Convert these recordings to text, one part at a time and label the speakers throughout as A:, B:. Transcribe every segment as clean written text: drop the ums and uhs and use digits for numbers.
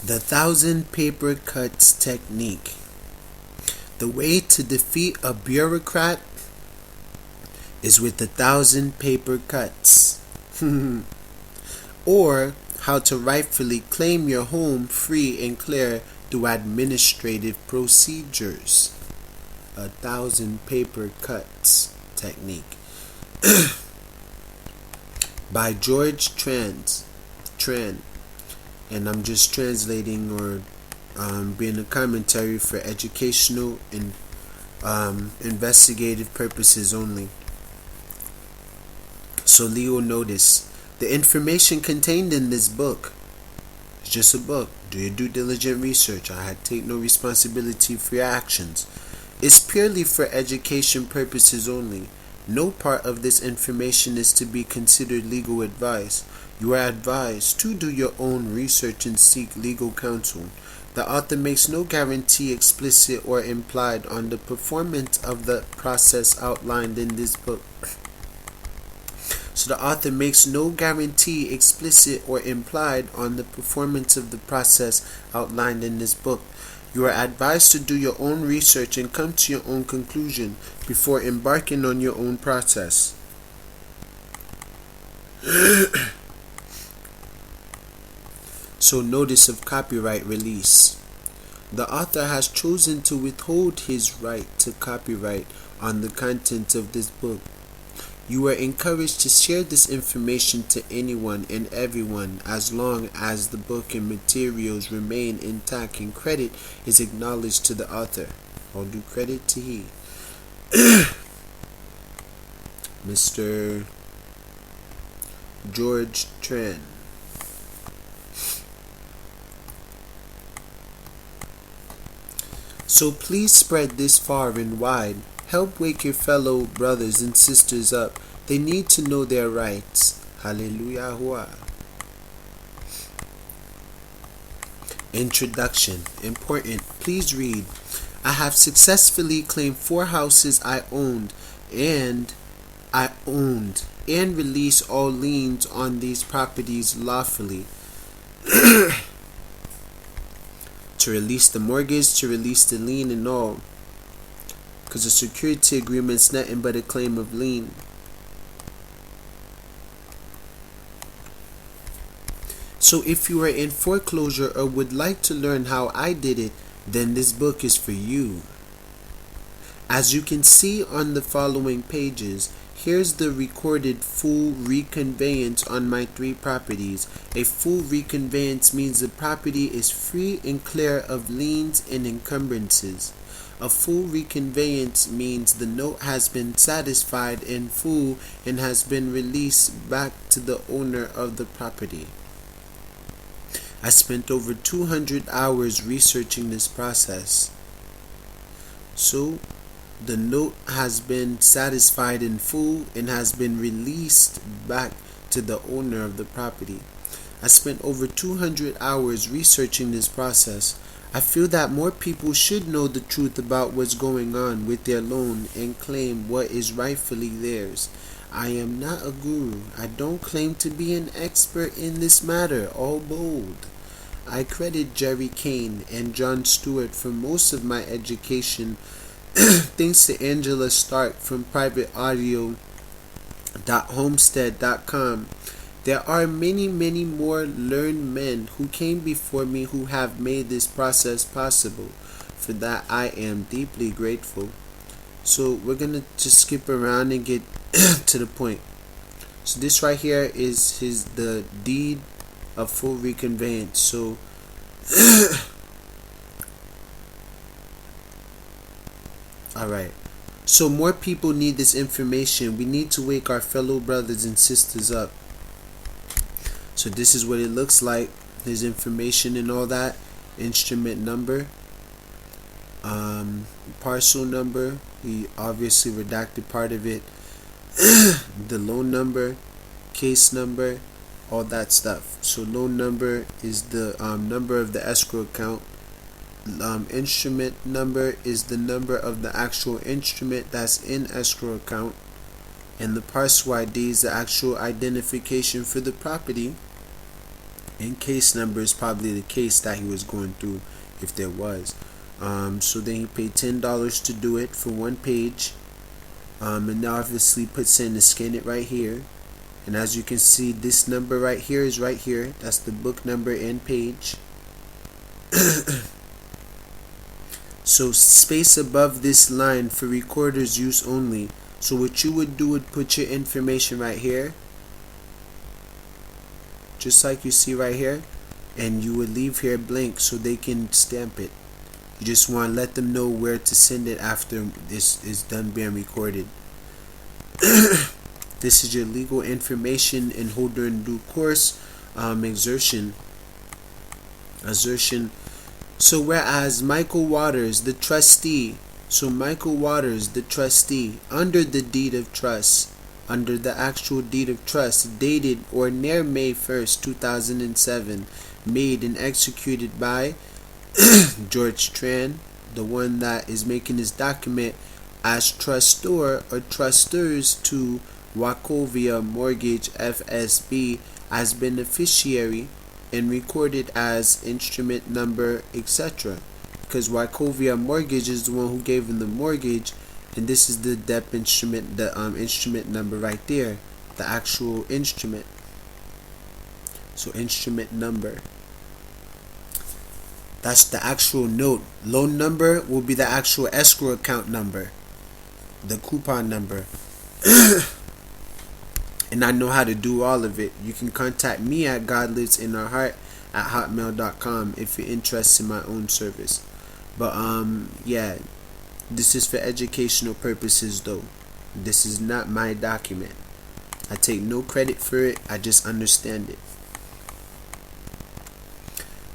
A: The 1,000 paper cuts technique. The way to defeat a bureaucrat is with 1,000 paper cuts. Or how to rightfully claim your home free and clear through administrative procedures. 1,000 paper cuts technique. By George Tran. And I'm just translating or being a commentary for educational and investigative purposes only. So Leo, notice the information contained in this book is just a book. Do your due diligent research. I take no responsibility for your actions. It's purely for education purposes only. No part of this information is to be considered legal advice. You are advised to do your own research and seek legal counsel. The author makes no guarantee, explicit or implied, on the performance of the process outlined in this book. So the author makes no guarantee, explicit or implied, on the performance of the process outlined in this book. You are advised to do your own research and come to your own conclusion before embarking on your own process. So notice of copyright release. The author has chosen to withhold his right to copyright on the content of this book. You are encouraged to share this information to anyone and everyone as long as the book and materials remain intact and credit is acknowledged to the author. All due credit to he. Mr. George Tran. So please spread this far and wide. Help wake your fellow brothers and sisters up. They need to know their rights. Hallelujah. Introduction. Important. Please read. I have successfully claimed 4 houses I owned and release all liens on these properties lawfully. To release the mortgage, to release the lien and all. Because a security agreement is nothing but a claim of lien. So if you are in foreclosure or would like to learn how I did it, then this book is for you. As you can see on the following pages, here's the recorded full reconveyance on my 3 properties. A full reconveyance means the property is free and clear of liens and encumbrances. A full reconveyance means the note has been satisfied in full and has been released back to the owner of the property. I spent over 200 hours researching this process. So, the note has been satisfied in full and has been released back to the owner of the property. I spent over 200 hours researching this process. I feel that more people should know the truth about what's going on with their loan and claim what is rightfully theirs. I am not a guru. I don't claim to be an expert in this matter, all bold. I credit Jerry Kane and John Stewart for most of my education. Thanks to Angela Stark from privateaudio.homestead.com. There are many more learned men who came before me who have made this process possible. For that I am deeply grateful. So we're going to just skip around and get to the point. So this right here is the deed of full reconveyance. So alright. So more people need this information. We need to wake our fellow brothers and sisters up. So this is what it looks like. There's information and all that. Instrument number. Parcel number. We obviously redacted part of it. The loan number. Case number. All that stuff. So loan number is the number of the escrow account. Instrument number is the number of the actual instrument that's in escrow account. And the parcel ID is the actual identification for the property. And case number is probably the case that he was going through, if there was. So then he paid $10 to do it for one page. And obviously puts in to scan it right here. And as you can see, this number right here is right here. That's the book number and page. So space above this line for recorder's use only. So what you would do would put your information right here, just like you see right here, and you would leave here blank so they can stamp it. You just want to let them know where to send it after this is done being recorded. This is your legal information and holder in due course assertion. So whereas Michael Waters, the trustee, under the deed of trust, under the actual deed of trust, dated or near May 1st, 2007, made and executed by George Tran, the one that is making this document, as trustor or trustors to Wachovia Mortgage FSB as beneficiary, and recorded as instrument number, etc. Because Wachovia Mortgage is the one who gave him the mortgage, and this is the DEP instrument, the instrument number right there, the actual instrument. So instrument number, that's the actual note. Loan number will be the actual escrow account number, the coupon number. And I know how to do all of it. You can contact me at godlivesinourheart@hotmail.com if you're interested in my own service. But yeah, this is for educational purposes though. This is not my document. I take no credit for it. I just understand it.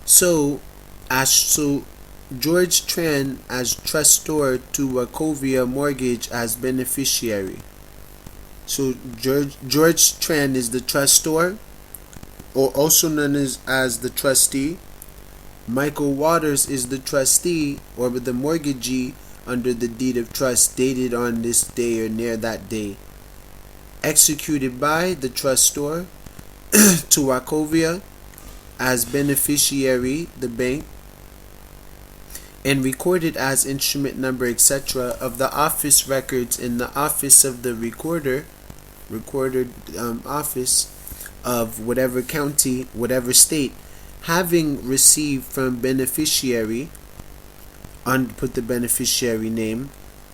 A: So George Tran as trustor to Wachovia Mortgage as beneficiary. So George Tran is the trustor, or also known as the trustee. Michael Waters is the trustee, or the mortgagee, under the deed of trust dated on this day or near that day. Executed by the trustor to Wachovia as beneficiary, the bank, and recorded as instrument number, etc. of the office records in the office of the recorder office of whatever county, whatever state, having received from beneficiary, put the beneficiary name,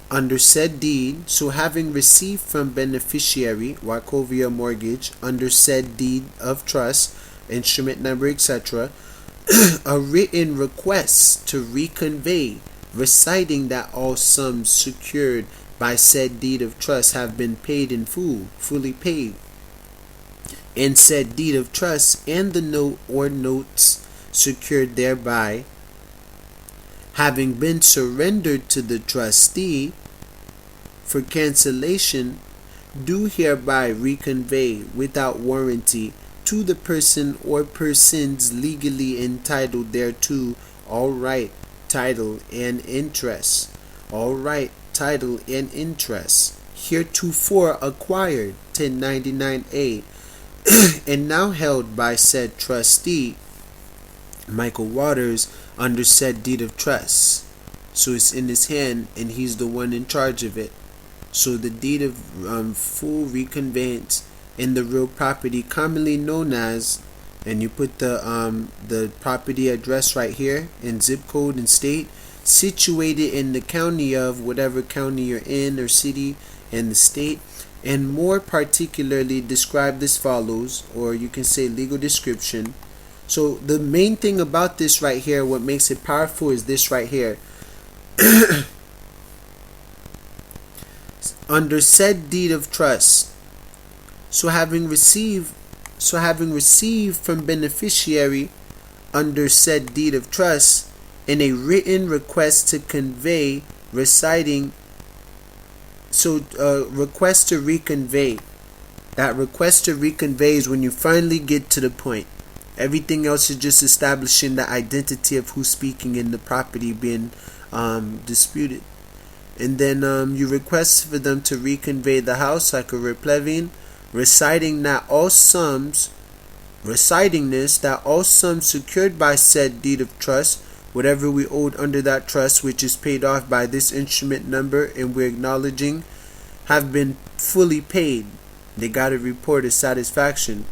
A: under said deed. So having received from beneficiary, Wachovia Mortgage, under said deed of trust, instrument number, etc., a written request to reconvey, reciting that all sums secured by said deed of trust have been paid in full, fully paid, in said deed of trust, and the note or notes secured thereby having been surrendered to the trustee for cancellation, do hereby reconvey without warranty to the person or persons legally entitled thereto all right, title, and interest. All right, title, and interest heretofore acquired 1099A and now held by said trustee Michael Waters under said deed of trust. So it's in his hand and he's the one in charge of it. So the deed of full reconveyance in the real property commonly known as, and you put the property address right here and zip code and state, situated in the county of whatever county you're in or city and the state, and more particularly described as follows, or you can say legal description. So the main thing about this right here, what makes it powerful, is this right here. Under said deed of trust, so having received from beneficiary under said deed of trust in a written request to convey, reciting, request to reconvey. That request to reconvey is when you finally get to the point. Everything else is just establishing the identity of who's speaking in the property being disputed. And then you request for them to reconvey the house like a replevin, reciting that all sums Reciting this, that all sums secured by said deed of trust, whatever we owed under that trust, which is paid off by this instrument number, and we're acknowledging, have been fully paid. They got a report of satisfaction.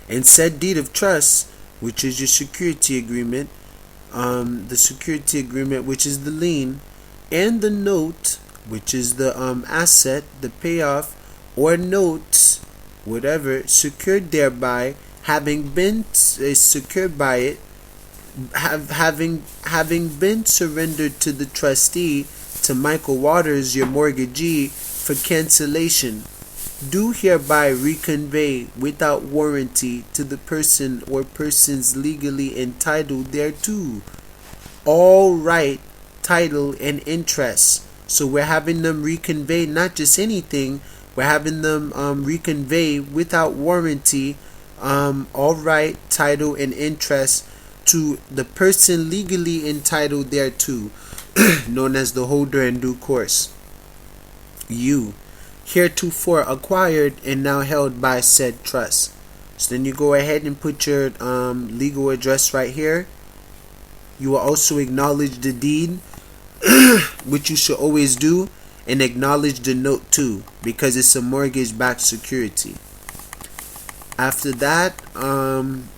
A: And said deed of trust, which is your security agreement, the security agreement, which is the lien, and the note, which is the asset, the payoff, or notes, whatever, secured thereby, having been secured by it, having been surrendered to the trustee, to Michael Waters, your mortgagee, for cancellation, do hereby reconvey without warranty to the person or persons legally entitled thereto all right, title, and interest. So we're having them reconvey not just anything, we're having them reconvey without warranty all right, title, and interest to the person legally entitled thereto, known as the holder in due course. You, heretofore acquired and now held by said trust. So then you go ahead and put your legal address right here. You will also acknowledge the deed, which you should always do, and acknowledge the note too, because it's a mortgage-backed security. After that,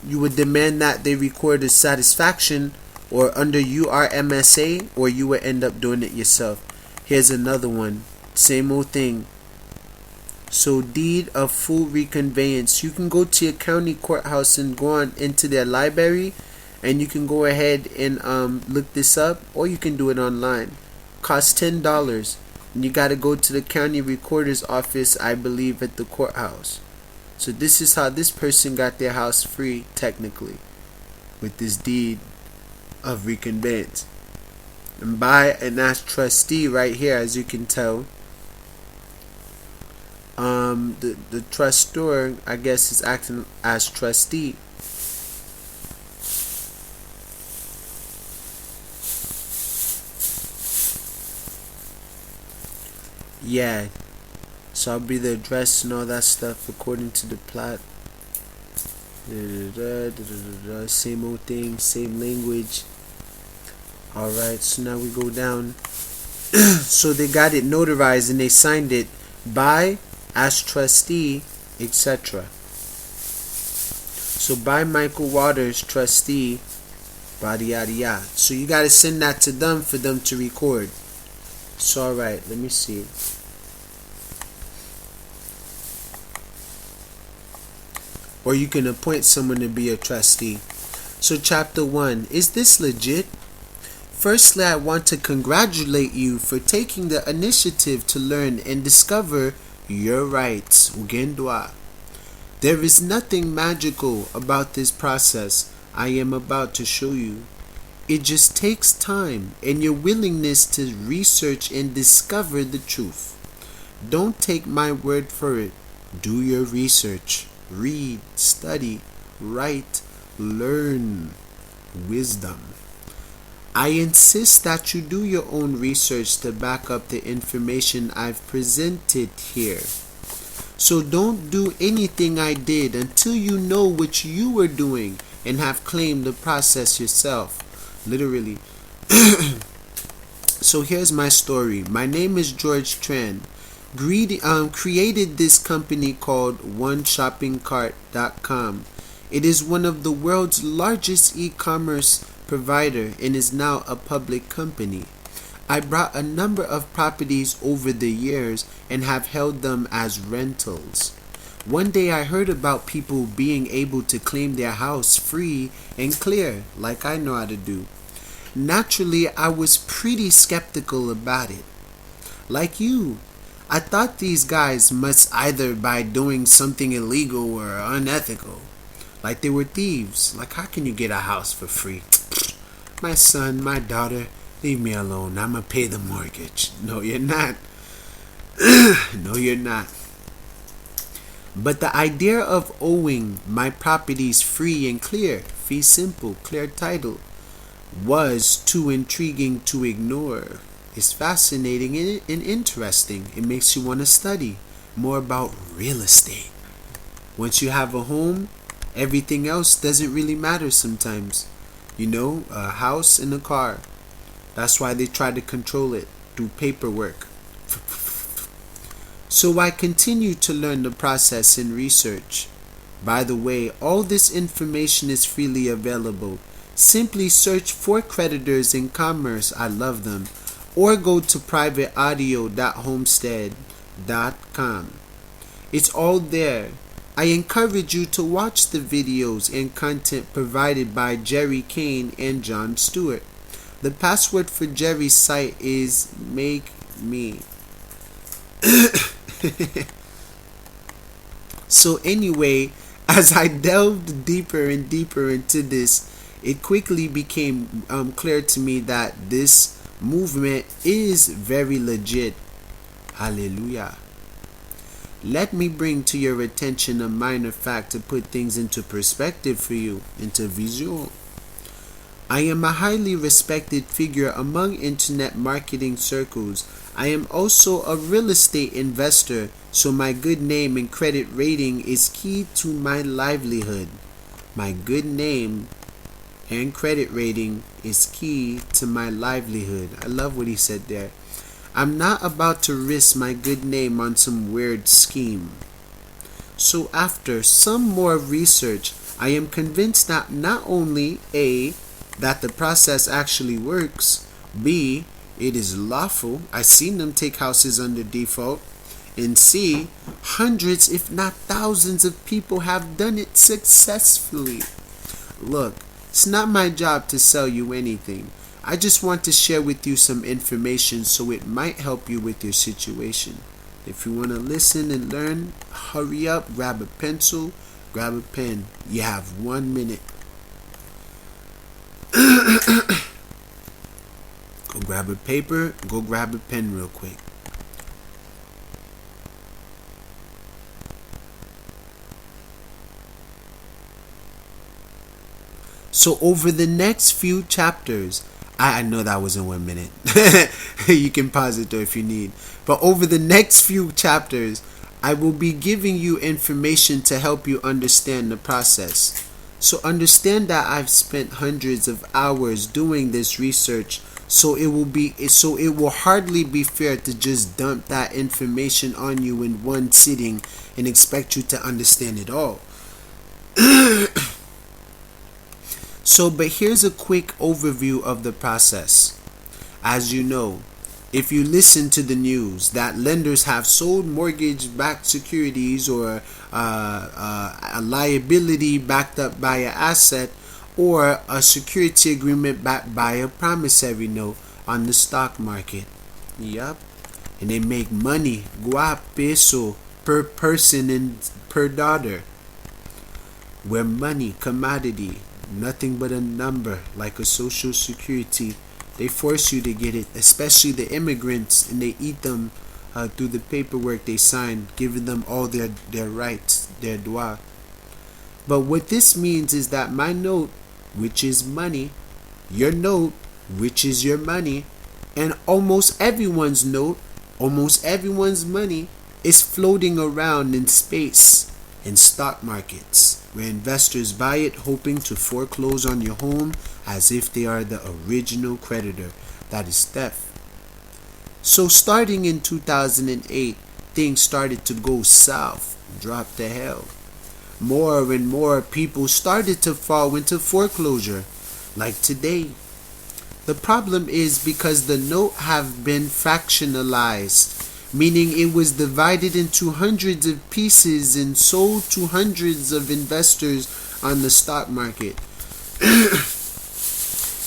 A: you would demand that they record a satisfaction, or under URMSA, or you would end up doing it yourself. Here's another one. Same old thing. So deed of full reconveyance. You can go to your county courthouse and go on into their library, and you can go ahead and look this up, or you can do it online. Costs $10, and you got to go to the county recorder's office, I believe, at the courthouse. So this is how this person got their house free, technically, with this deed of reconveyance. And by an as trustee right here, as you can tell, the trustor, I guess, is acting as trustee. Yeah, so I'll be the address and all that stuff according to the plot. Same old thing, same language. Alright, so now we go down. So they got it notarized and they signed it by, as trustee, etc. So by Michael Waters, trustee, yada yada yada. So you gotta send that to them for them to record. So alright, let me see. Or you can appoint someone to be a trustee. So chapter 1, is this legit? Firstly, I want to congratulate you for taking the initiative to learn and discover your rights. Ugendwa. There is nothing magical about this process I am about to show you. It just takes time and your willingness to research and discover the truth. Don't take my word for it. Do your research. Read, study, write, learn. Wisdom. I insist that you do your own research to back up the information I've presented here. So don't do anything I did until you know what you were doing and have claimed the process yourself. Literally. So here's my story. My name is George Tran. Created this company called OneShoppingCart.com. It is one of the world's largest e-commerce provider and is now a public company. I brought a number of properties over the years and have held them as rentals. One day I heard about people being able to claim their house free and clear, like I know how to do. Naturally, I was pretty skeptical about it. Like you, I thought these guys must either by doing something illegal or unethical. Like they were thieves. Like, how can you get a house for free? My son, my daughter, leave me alone. I'm gonna pay the mortgage. No, you're not. No, you're not. But the idea of owing my properties free and clear, fee simple, clear title, was too intriguing to ignore. It's fascinating and interesting. It makes you want to study more about real estate. Once you have a home, Everything else doesn't really matter sometimes. A house and a car. That's why they try to control it through paperwork. So I continue to learn the process and research. By the way, all this information is freely available. Simply search for creditors in commerce, I love them, or go to privateaudio.homestead.com. It's all there. I encourage you to watch the videos and content provided by Jerry Kane and John Stewart. The password for Jerry's site is make me. So anyway, as I delved deeper and deeper into this, it quickly became clear to me that this movement is very legit. Hallelujah. Let me bring to your attention a minor fact to put things into perspective for you, into visual. I am a highly respected figure among internet marketing circles. I am also a real estate investor, so my good name and credit rating is key to my livelihood. My good name and credit rating is key to my livelihood. I love what he said there. I'm not about to risk my good name on some weird scheme. So after some more research, I am convinced that not only A, that the process actually works, B, it is lawful. I've seen them take houses under default. And C, hundreds if not thousands of people have done it successfully. Look, it's not my job to sell you anything. I just want to share with you some information so it might help you with your situation. If you want to listen and learn, hurry up, grab a pencil, grab a pen. You have 1 minute. Go grab a paper, go grab a pen real quick. So over the next few chapters, I know that wasn't 1 minute. You can pause it though if you need. But over the next few chapters, I will be giving you information to help you understand the process. So understand that I've spent hundreds of hours doing this research, so it will hardly be fair to just dump that information on you in one sitting and expect you to understand it all. But here's a quick overview of the process. As you know, if you listen to the news that lenders have sold mortgage-backed securities or a liability backed up by an asset or a security agreement backed by a promissory note on the stock market. Yup. And they make money, peso, per person and per dollar. Where money, commodity, nothing but a number like a social security. They force you to get it, especially the immigrants, and they eat them through the paperwork they sign, giving them all their rights, their droit. But what this means is that my note, which is money, your note, which is your money, and almost everyone's note, almost everyone's money, is floating around in space in stock markets, where investors buy it hoping to foreclose on your home as if they are the original creditor. That is theft. So starting in 2008, things started to go south, drop to hell. More and more people started to fall into foreclosure, like today. The problem is because the note have been fractionalized, meaning it was divided into hundreds of pieces and sold to hundreds of investors on the stock market.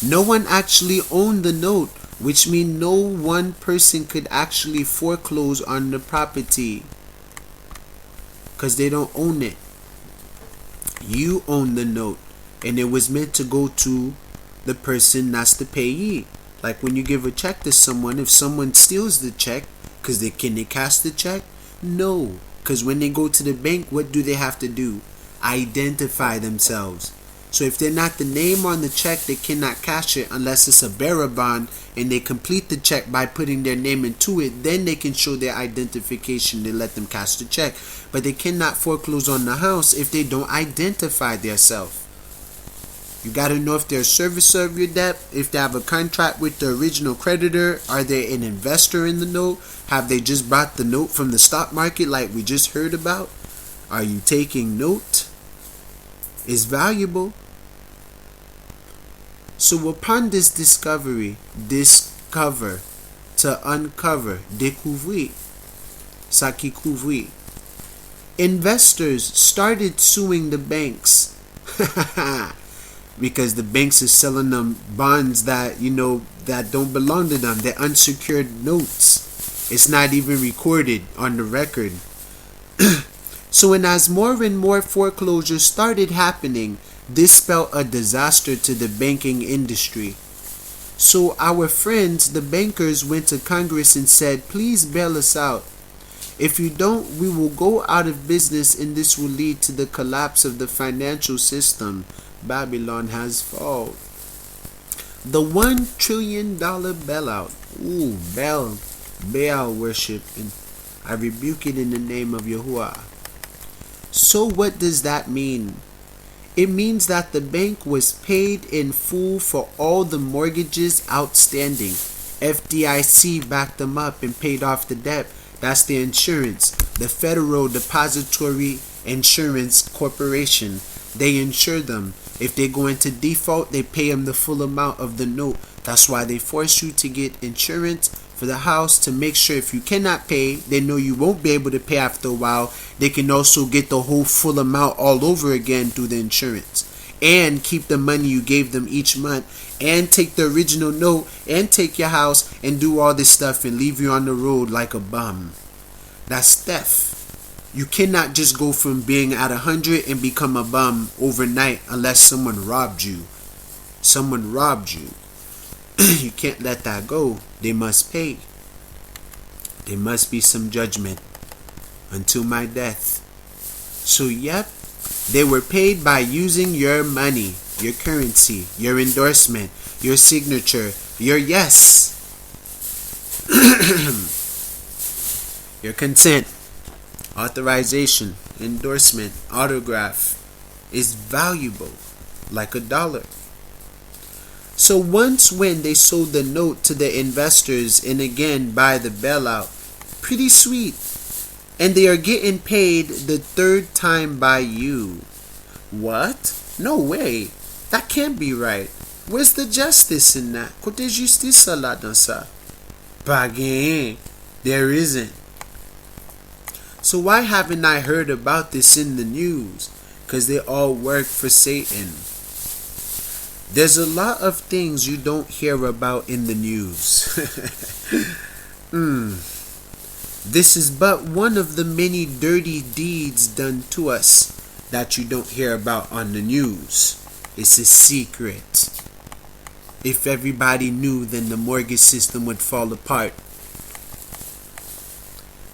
A: No one actually owned the note, which means no one person could actually foreclose on the property because they don't own it. You own the note, and it was meant to go to the person that's the payee. Like when you give a check to someone, if someone steals the check, because can they cash the check? No, because when they go to the bank, what do they have to do? Identify themselves. So if they're not the name on the check, they cannot cash it unless it's a bearer bond and they complete the check by putting their name into it. Then they can show their identification. They let them cash the check. But they cannot foreclose on the house if they don't identify themselves. You got to know if they're a servicer of your debt, if they have a contract with the original creditor, are they an investor in the note? Have they just bought the note from the stock market like we just heard about? Are you taking note? It's valuable. So upon this discovery, discover, to uncover, découvrir, ça qui couvrir, investors started suing the banks. Because the banks are selling them bonds that, that don't belong to them. They're unsecured notes. It's not even recorded on the record. So as more and more foreclosures started happening, this spelled a disaster to the banking industry. So our friends, the bankers, went to Congress and said, please bail us out. If you don't, we will go out of business and this will lead to the collapse of the financial system. Babylon has fallen. The $1 trillion bailout. Ooh, Baal worship. And I rebuke it in the name of Yahuwah. So what does that mean? It means that the bank was paid in full for all the mortgages outstanding. FDIC backed them up and paid off the debt. That's the insurance. The Federal Depository Insurance Corporation. They insure them. If they go into default, they pay them the full amount of the note. That's why they force you to get insurance for the house to make sure if you cannot pay, they know you won't be able to pay after a while. They can also get the whole full amount all over again through the insurance. And keep the money you gave them each month. And take the original note and take your house and do all this stuff and leave you on the road like a bum. That's theft. You cannot just go from being at 100 and become a bum overnight unless someone robbed you. Someone robbed you. You can't let that go. They must pay. There must be some judgment until my death. So yep, they were paid by using your money, your currency, your endorsement, your signature, your yes, your consent. Authorization, endorsement, autograph is valuable like $1. So once when they sold the note to the investors and again by the bailout, pretty sweet. And they are getting paid the third time by you. What? No way. That can't be right. Where's the justice in that? Côté justice là dans ça? Pas gain. There isn't. So why haven't I heard about this in the news? Because they all work for Satan. There's a lot of things you don't hear about in the news. This is but one of the many dirty deeds done to us that you don't hear about on the news. It's a secret. If everybody knew, then the mortgage system would fall apart.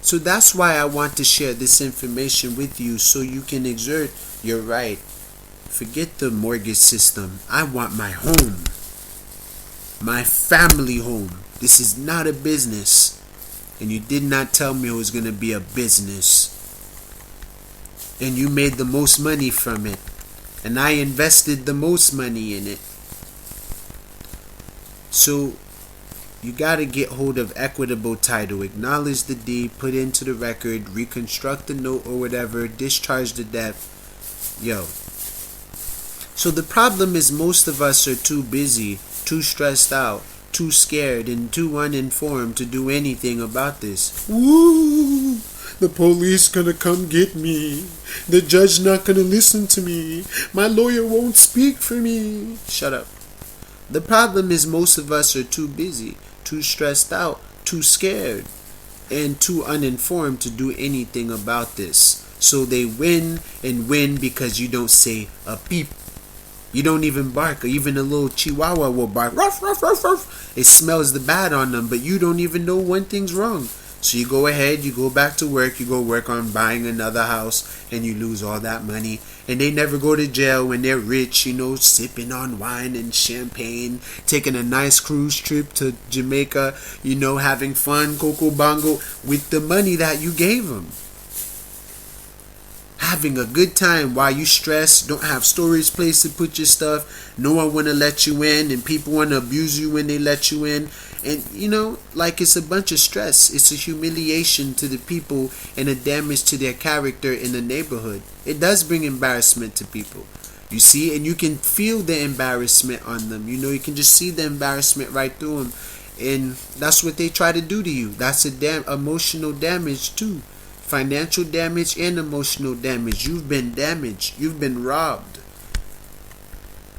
A: So that's why I want to share this information with you so you can exert your right. Forget the mortgage system. I want my home. My family home. This is not a business. And you did not tell me it was going to be a business. And you made the most money from it. And I invested the most money in it. So you got to get hold of equitable title, acknowledge the deed, put into the record, reconstruct the note or whatever, discharge the debt. Yo. So the problem is most of us are too busy, too stressed out, too scared, and too uninformed to do anything about this. Woo! The police gonna come get me. The judge not gonna listen to me. My lawyer won't speak for me. Shut up. The problem is most of us are too busy, too stressed out, too scared, and too uninformed to do anything about this. So they win and win because you don't say a peep. You don't even bark. Even a little chihuahua will bark. Ruff, ruff, ruff, ruff. It smells the bad on them, but you don't even know one thing's wrong. So you go ahead, you go back to work, you go work on buying another house, and you lose all that money. and they never go to jail when they're rich, sipping on wine and champagne, taking a nice cruise trip to Jamaica, having fun, coco bongo, with the money that you gave them. Having a good time while you stress, don't have storage place to put your stuff, no one want to let you in, and people want to abuse you when they let you in. And it's a bunch of stress. It's a humiliation to the people and a damage to their character in the neighborhood. It does bring embarrassment to people, you see, and you can feel the embarrassment on them. You can just see the embarrassment right through them, and that's what they try to do to you. That's emotional damage too. Financial damage and emotional damage. You've been damaged. You've been robbed.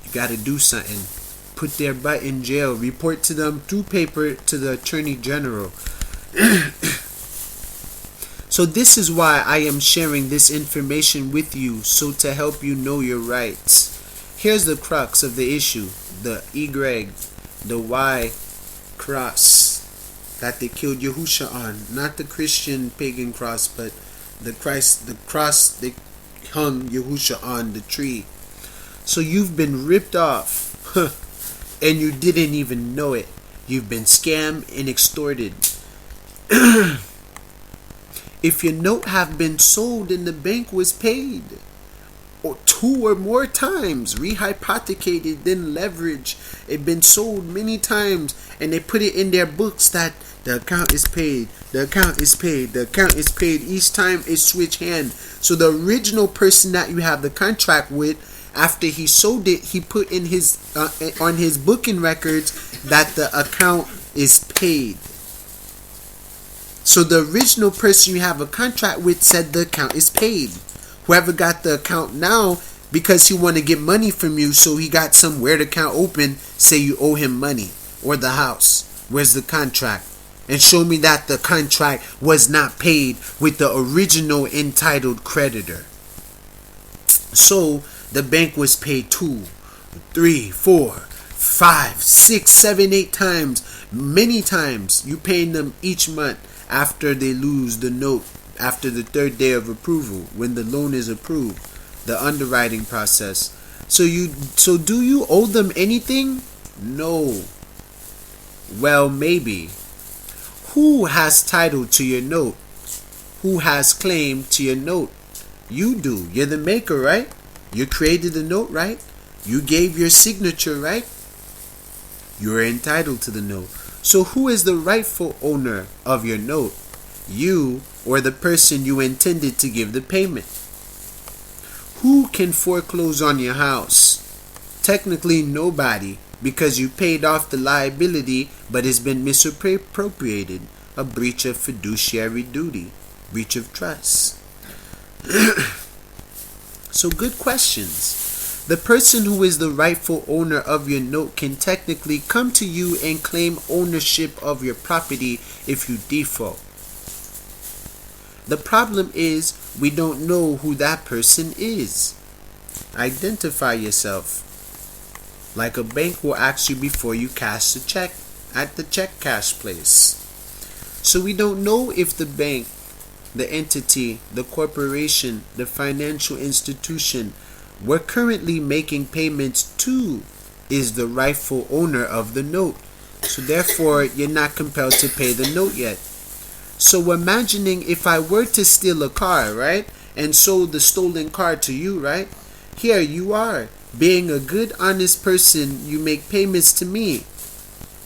A: You got to do something. Put their butt in jail. Report to them through paper to the Attorney General. So this is why I am sharing this information with you, so to help you know your rights. Here's the crux of the issue. The the Y cross that they killed Yahusha on. Not the Christian pagan cross, but the cross they hung Yahusha on the tree. So you've been ripped off, and you didn't even know it. You've been scammed and extorted. If your note have been sold and the bank was paid, or 2 or more times, rehypothecated, then leverage, it been sold many times, and they put it in their books that the account is paid, the account is paid, the account is paid. Each time it switch hand. So the original person that you have the contract with, after he sold it, he put in his on his booking records that the account is paid. So the original person you have a contract with said the account is paid. Whoever got the account now, because he want to get money from you, so he got some weird account open, say you owe him money or the house. Where's the contract? And show me that the contract was not paid with the original entitled creditor. So the bank was paid 2, 3, 4, 5, 6, 7, 8 times. Many times. You paying them each month after they lose the note, after the 3rd day of approval, when the loan is approved, the underwriting process. So do you owe them anything? No. Well, maybe. Who has title to your note? Who has claim to your note? You do. You're the maker, right? You created the note, right? You gave your signature, right? You're entitled to the note. So who is the rightful owner of your note? You or the person you intended to give the payment? Who can foreclose on your house? Technically nobody, because you paid off the liability, but it's been misappropriated. A breach of fiduciary duty. Breach of trust. So good questions. The person who is the rightful owner of your note can technically come to you and claim ownership of your property if you default. The problem is we don't know who that person is. Identify yourself. Like a bank will ask you before you cash the check at the check cash place. So we don't know if the bank, the entity, the corporation, the financial institution we're currently making payments to is the rightful owner of the note. So therefore, you're not compelled to pay the note yet. So imagining if I were to steal a car, right? And sold the stolen car to you, right? Here you are. Being a good, honest person, you make payments to me.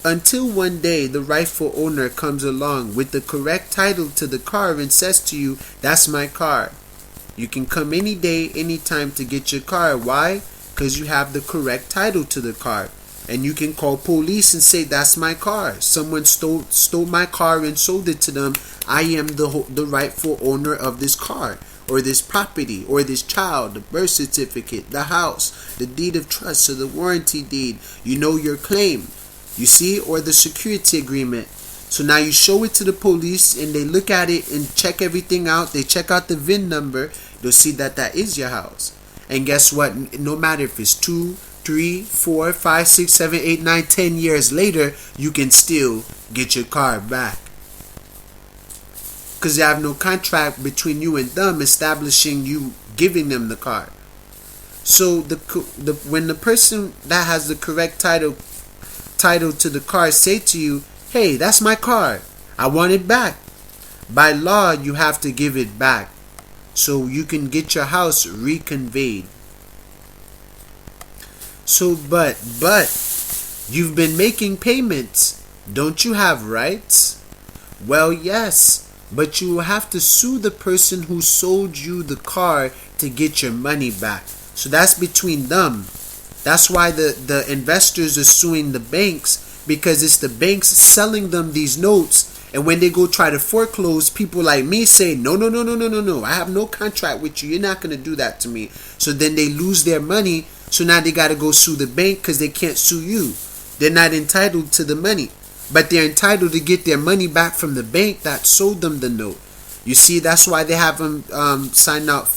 A: Until one day the rightful owner comes along with the correct title to the car and says to you, that's my car. You can come any day, anytime to get your car. Why? Because you have the correct title to the car. And you can call police and say, that's my car. Someone stole my car and sold it to them. I am the rightful owner of this car, or this property, or this child, the birth certificate, the house, the deed of trust, or the warranty deed. You know your claim, you see, or the security agreement. So now you show it to the police and they look at it and check everything out. They check out the VIN number. They'll see that that is your house. And guess what? No matter if it's 2, 3, 4, 5, 6, 7, 8, 9, 10 years later, you can still get your car back. Because you have no contract between you and them establishing you giving them the car. So when the person that has the correct title to the car say to you, "Hey, that's my car. I want it back." By law, you have to give it back so you can get your house reconveyed. So, but you've been making payments. Don't you have rights? Well, yes, but you will have to sue the person who sold you the car to get your money back. So that's between them. That's why the investors are suing the banks, because it's the banks selling them these notes. And when they go try to foreclose, people like me say, no, no, no, no, no, no, no. I have no contract with you. You're not going to do that to me. So then they lose their money. So now they got to go sue the bank because they can't sue you. They're not entitled to the money. But they're entitled to get their money back from the bank that sold them the note. You see, that's why they have them sign out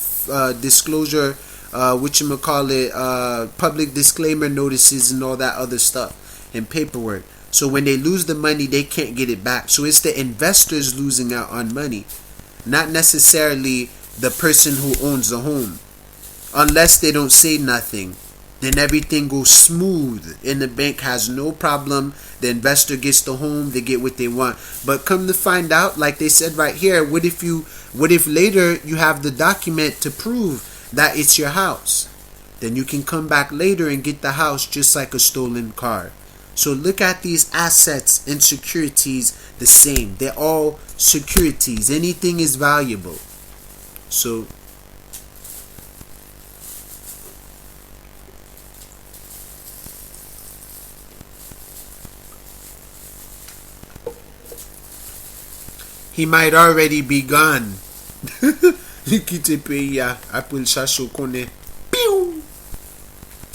A: disclosure, public disclaimer notices and all that other stuff and paperwork. So when they lose the money, they can't get it back. So it's the investors losing out on money, not necessarily the person who owns the home. Unless they don't say nothing, then everything goes smooth and the bank has no problem. The investor gets the home, they get what they want. But come to find out, like they said right here, what if later you have the document to prove that it's your house? Then you can come back later and get the house just like a stolen car. So look at these assets and securities the same. They're all securities. Anything is valuable. So he might already be gone.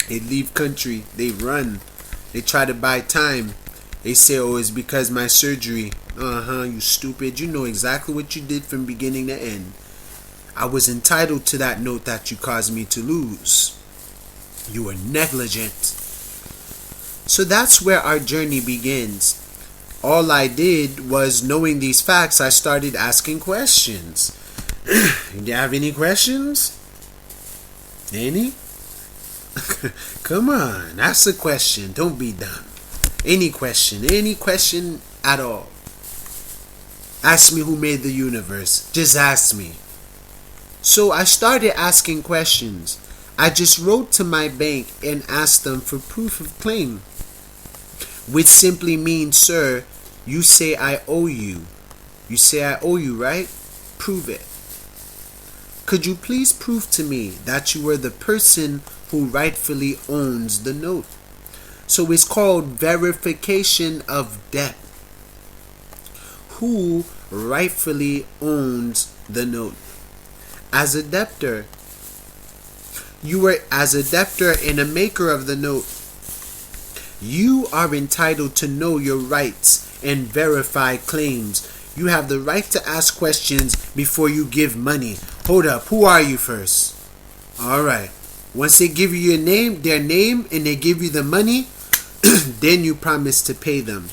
A: They leave country. They run. They try to buy time. They say, "Oh, it's because my surgery." You stupid. You know exactly what you did from beginning to end. I was entitled to that note that you caused me to lose. You were negligent. So that's where our journey begins. All I did was, knowing these facts, I started asking questions. Do you have any questions? Any? Come on, ask a question. Don't be dumb. Any question at all. Ask me who made the universe. Just ask me. So I started asking questions. I just wrote to my bank and asked them for proof of claim, which simply means, "Sir, you say I owe you. You say I owe you, right? Prove it. Could you please prove to me that you were the person who rightfully owns the note?" So it's called verification of debt. Who rightfully owns the note? As a debtor, and a maker of the note, you are entitled to know your rights and verify claims. You have the right to ask questions before you give money. Hold up, who are you first? Alright. Once they give you their name, and they give you the money, then you promise to pay them.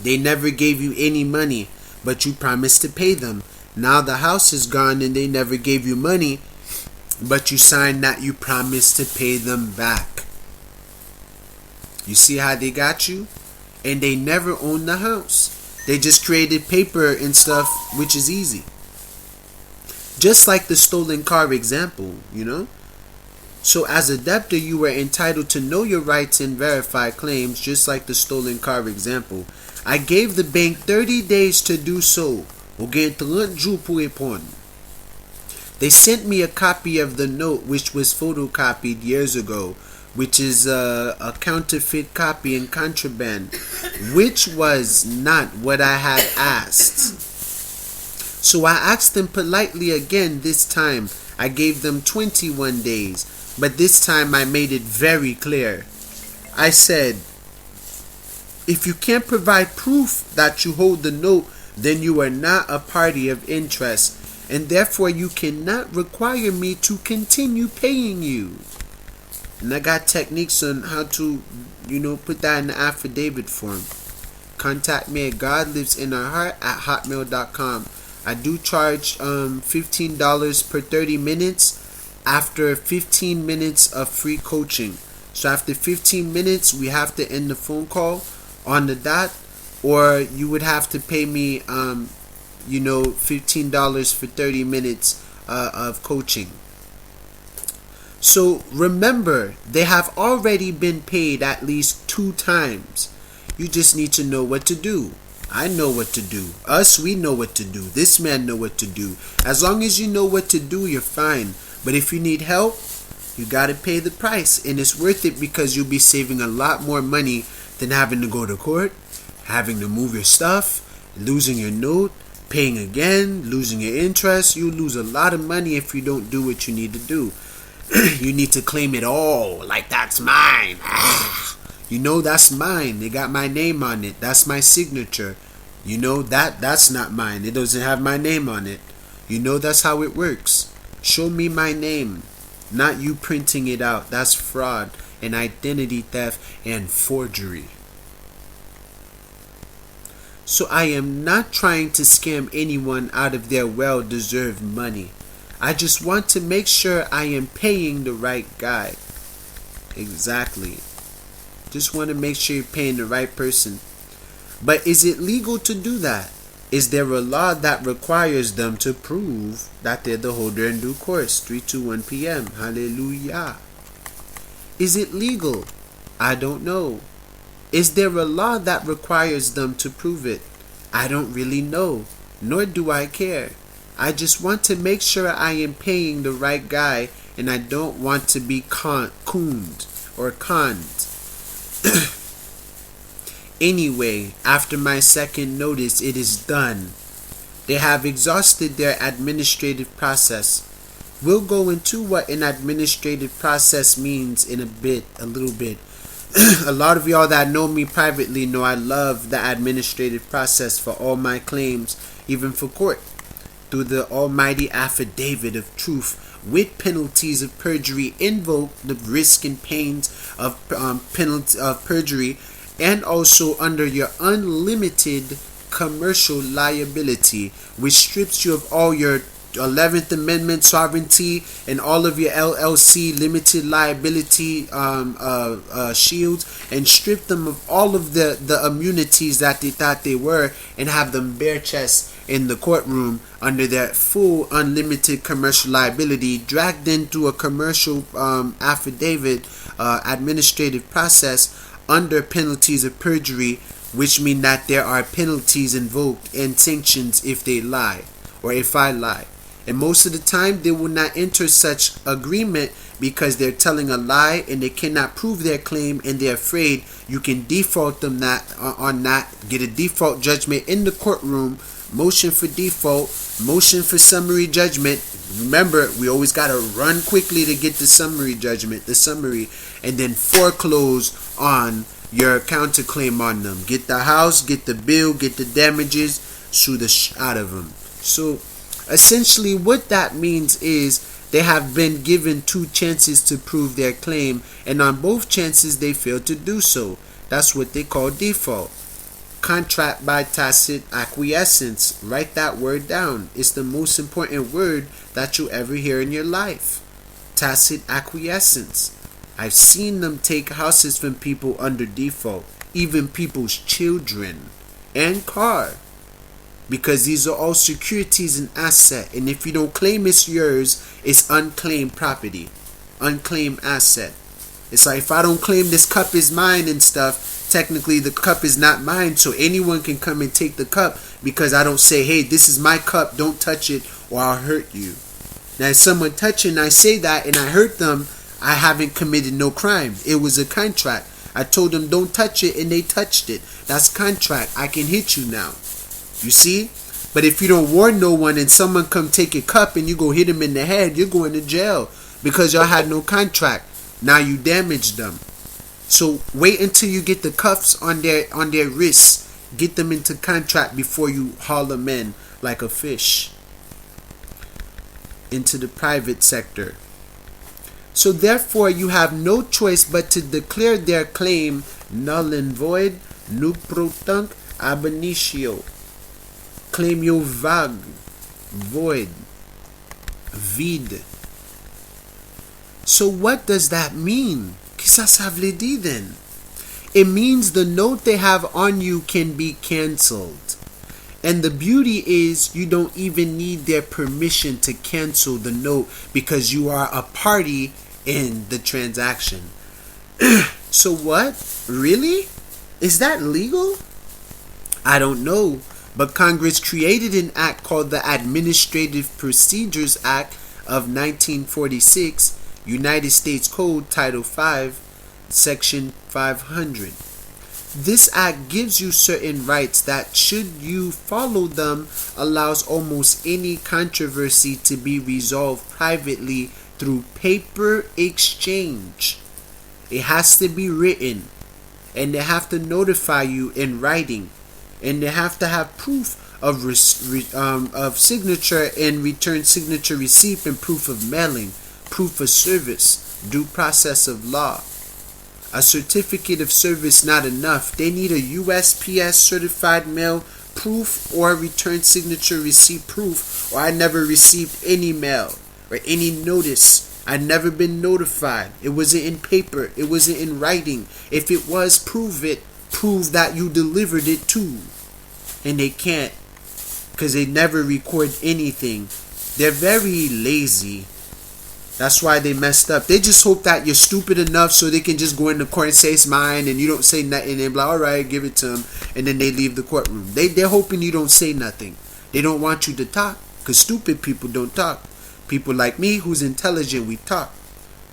A: They never gave you any money, but you promised to pay them. Now the house is gone and they never gave you money, but you signed that you promised to pay them back. You see how they got you? And they never owned the house. They just created paper and stuff, which is easy. Just like the stolen car example, So as a debtor, you were entitled to know your rights and verify claims, just like the stolen car example. I gave the bank 30 days to do so. They sent me a copy of the note, which was photocopied years ago, which is a counterfeit copy and contraband, which was not what I had asked. So I asked them politely again this time. I gave them 21 days, but this time I made it very clear. I said, if you can't provide proof that you hold the note, then you are not a party of interest, and therefore you cannot require me to continue paying you. And I got techniques on how to, put that in the affidavit form. Contact me at godlivesinourheart@hotmail.com. I do charge $15 per 30 minutes. after 15 minutes of free coaching. So after 15 minutes, we have to end the phone call on the dot, or you would have to pay me, $15 for 30 minutes of coaching. So remember, they have already been paid at least 2 times. You just need to know what to do. I know what to do. We know what to do. This man know what to do. As long as you know what to do, you're fine. But if you need help, you gotta pay the price. And it's worth it because you'll be saving a lot more money than having to go to court, having to move your stuff, losing your note, paying again, losing your interest. You lose a lot of money if you don't do what you need to do. You need to claim it all, like that's mine. That's mine. They got my name on it. That's my signature. That's not mine. It doesn't have my name on it. That's how it works. Show me my name, not you printing it out. That's fraud and identity theft and forgery. So I am not trying to scam anyone out of their well-deserved money. I just want to make sure I am paying the right guy. Exactly. Just want to make sure you're paying the right person. But is it legal to do that? Is there a law that requires them to prove that they're the holder in due course? 3:21 p.m. Hallelujah. Is it legal? I don't know. Is there a law that requires them to prove it? I don't really know, nor do I care. I just want to make sure I am paying the right guy, and I don't want to be conned. Anyway, after my second notice, it is done. They have exhausted their administrative process. We'll go into what an administrative process means in a little bit. A lot of y'all that know me privately know I love the administrative process for all my claims, even for court. Through the almighty affidavit of truth, with penalties of perjury, invoke the risk and pains of perjury, and also under your unlimited commercial liability, which strips you of all your 11th Amendment sovereignty and all of your LLC limited liability shields, and strip them of all of the immunities that they thought they were, and have them bare chest in the courtroom under their full unlimited commercial liability, dragged in through a commercial affidavit administrative process under penalties of perjury, which mean that there are penalties invoked and sanctions if they lie, or if I lie. And most of the time they will not enter such agreement because they're telling a lie and they cannot prove their claim, and they're afraid you can default them on that, get a default judgment in the courtroom, motion for default, motion for summary judgment. Remember, we always got to run quickly to get the summary judgment, the summary, and then foreclose on your counterclaim on them. Get the house, get the bill, get the damages, sue the out of them. So essentially what that means is they have been given 2 chances to prove their claim, and on both chances they failed to do so. That's what they call default. Contract by tacit acquiescence. Write that word down. It's the most important word that you'll ever hear in your life. Tacit acquiescence. I've seen them take houses from people under default, even people's children and car, because these are all securities and asset, and if you don't claim it's yours, it's unclaimed property, unclaimed asset. It's like, if I don't claim this cup is mine and stuff, technically the cup is not mine, so anyone can come and take the cup because I don't say, hey, this is my cup, don't touch it or I'll hurt you. Now if someone touch it and I say that and I hurt them, I haven't committed no crime. It was a contract. I told them don't touch it and they touched it. That's contract. I can hit you now. You see? But if you don't warn no one and someone come take your cup and you go hit him in the head, you're going to jail because y'all had no contract. Now you damaged them. So wait until you get the cuffs on their wrists. Get them into contract before you haul them in like a fish into the private sector. So therefore you have no choice but to declare their claim null and void, nunc pro tunc ab initio. Claim your vague, void, vide, So what does that mean? Qu'est-ce que ça veut dire then? It means the note they have on you can be canceled. And the beauty is you don't even need their permission to cancel the note because you are a party in the transaction. So what? Really? Is that legal? I don't know. But Congress created an act called the Administrative Procedures Act of 1946, United States Code Title 5, Section 500. This act gives you certain rights that, should you follow them, allows almost any controversy to be resolved privately through paper exchange. It has to be written, and they have to notify you in writing, and they have to have proof of signature and return signature receipt, and proof of mailing, proof of service, due process of law. A certificate of service not enough. They need a USPS certified mail proof or return signature receipt proof, or I never received any mail or any notice. I never been notified. It wasn't in paper. It wasn't in writing. If it was, prove it. Prove that you delivered it too. And they can't, because they never record anything. They're very lazy. That's why they messed up. They just hope that you're stupid enough so they can just go in the court and say it's mine, and you don't say nothing, and they're like, alright, give it to them, and then they leave the courtroom. They're hoping you don't say nothing. They don't want you to talk, because stupid people don't talk. People like me who's intelligent, we talk.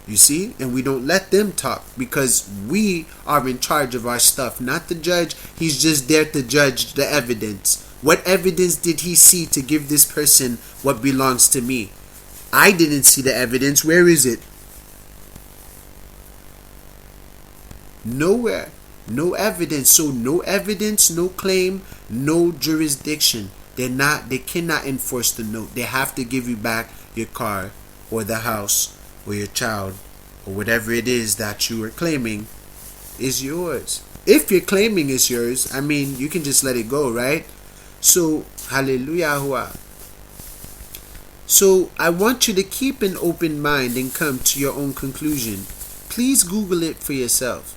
A: You see? And we don't let them talk, because we are in charge of our stuff, not the judge. He's just there to judge the evidence. What evidence did he see to give this person what belongs to me? I didn't see the evidence. Where is it? Nowhere. No evidence. So no evidence, no claim, no jurisdiction. They cannot enforce the note. They have to give you back your car or the house or your child or whatever it is that you are claiming is yours. If you're claiming it's yours, I mean, you can just let it go, right? So, hallelujah. So I want you to keep an open mind and come to your own conclusion. Please Google it for yourself.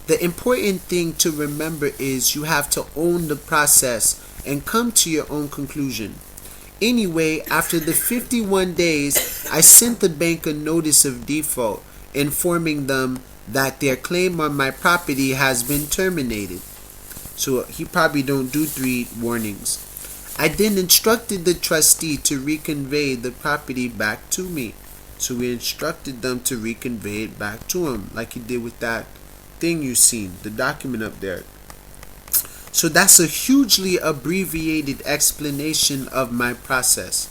A: The important thing to remember is you have to own the process and come to your own conclusion. Anyway, after the 51 days, I sent the bank a notice of default, informing them that their claim on my property has been terminated. So he probably don't do 3 warnings. I then instructed the trustee to reconvey the property back to me. So we instructed them to reconvey it back to him, like he did with that thing you seen, the document up there. So that's a hugely abbreviated explanation of my process.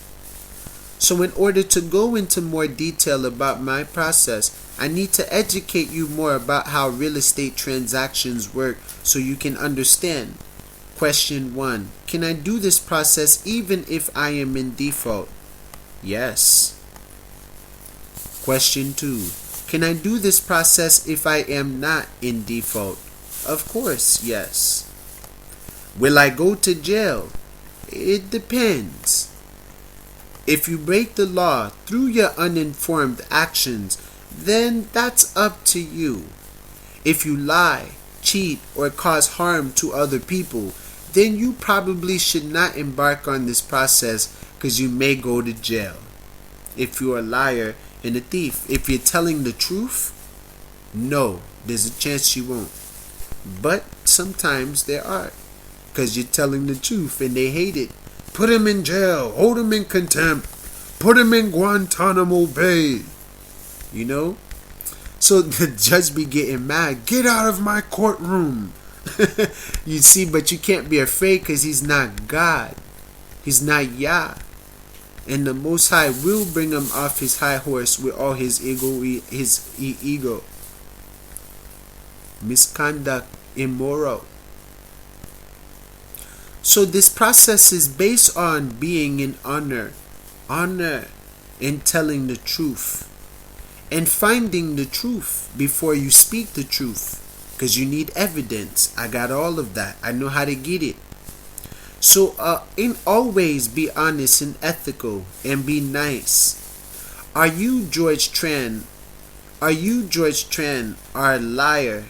A: So in order to go into more detail about my process, I need to educate you more about how real estate transactions work so you can understand. Question 1. Can I do this process even if I am in default? Yes. Question 2. Can I do this process if I am not in default? Of course, yes. Will I go to jail? It depends. If you break the law through your uninformed actions, then that's up to you. If you lie, cheat, or cause harm to other people, then you probably should not embark on this process because you may go to jail. If you're a liar and a thief, if you're telling the truth, no, there's a chance you won't. But sometimes there are, because you're telling the truth and they hate it. Put him in jail, hold him in contempt, put him in Guantanamo Bay. You know? So the judge be getting mad. Get out of my courtroom. You see, but you can't be afraid because he's not God. He's not Yah. And the Most High will bring him off his high horse with all his ego. Misconduct, immoral. So this process is based on being in honor in telling the truth, and finding the truth before you speak the truth, because you need evidence. I got all of that. I know how to get it. So always be honest and ethical and be nice. Are you George Tran Are you George Tran, our lawyer?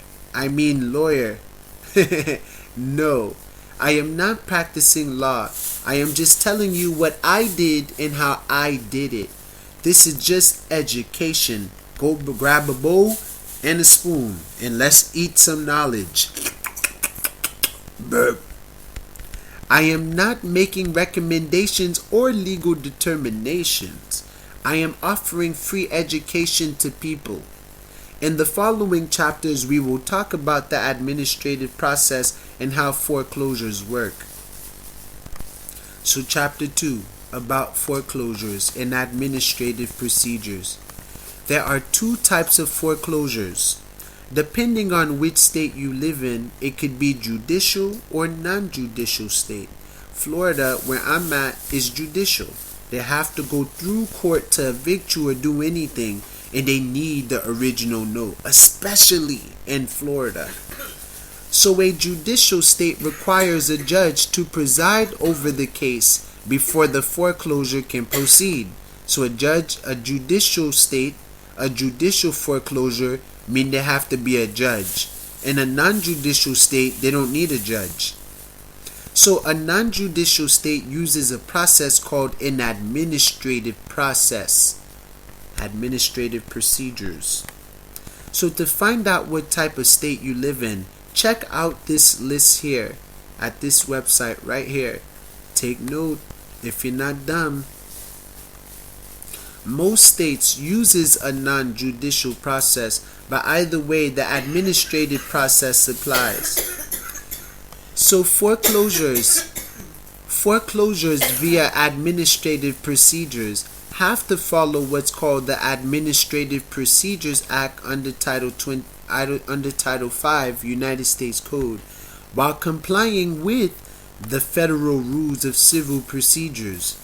A: No, I am not practicing law. I am just telling you what I did and how I did it. This is just education. Go grab a bowl and a spoon and let's eat some knowledge. Burp. I am not making recommendations or legal determinations. I am offering free education to people. In the following chapters, we will talk about the administrative process and how foreclosures work. So chapter 2, about foreclosures and administrative procedures. There are two types of foreclosures. Depending on which state you live in, it could be judicial or non-judicial state. Florida, where I'm at, is judicial. They have to go through court to evict you or do anything, and they need the original note, especially in Florida. So a judicial state requires a judge to preside over the case before the foreclosure can proceed. So a judicial foreclosure mean they have to be a judge. In a non-judicial state, they don't need a judge. So a non-judicial state uses a process called an administrative process. Administrative procedures. So to find out what type of state you live in, check out this list here at this website right here. Take note if you're not dumb. Most states uses a non-judicial process, but either way the administrative process applies. So foreclosures via administrative procedures have to follow what's called the Administrative Procedures Act under Title 5 United States Code, while complying with the Federal Rules of Civil Procedures.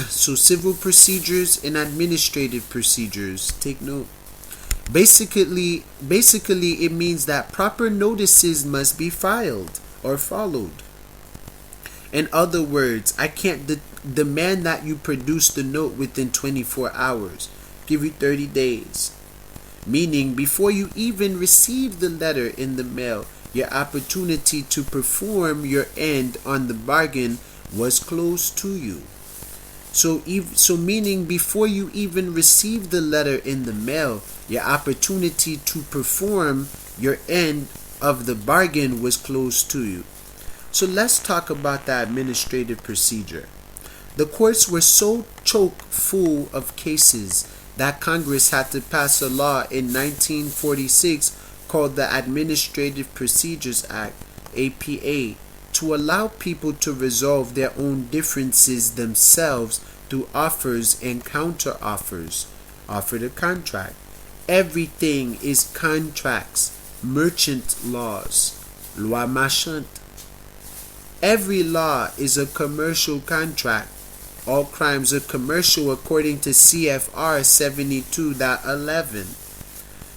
A: So civil procedures and administrative procedures. Take note. Basically, it means that proper notices must be filed or followed. In other words, I can't demand that you produce the note within 24 hours. Give you 30 days. Meaning, before you even receive the letter in the mail, your opportunity to perform your end on the bargain was closed to you. So meaning before you even receive the letter in the mail, your opportunity to perform your end of the bargain was closed to you. So let's talk about the administrative procedure. The courts were so chock full of cases that Congress had to pass a law in 1946 called the Administrative Procedures Act, APA, to allow people to resolve their own differences themselves through offers and counter-offers. Offer to contract. Everything is contracts, merchant laws, loi marchande. Every law is a commercial contract. All crimes are commercial according to CFR 72.11.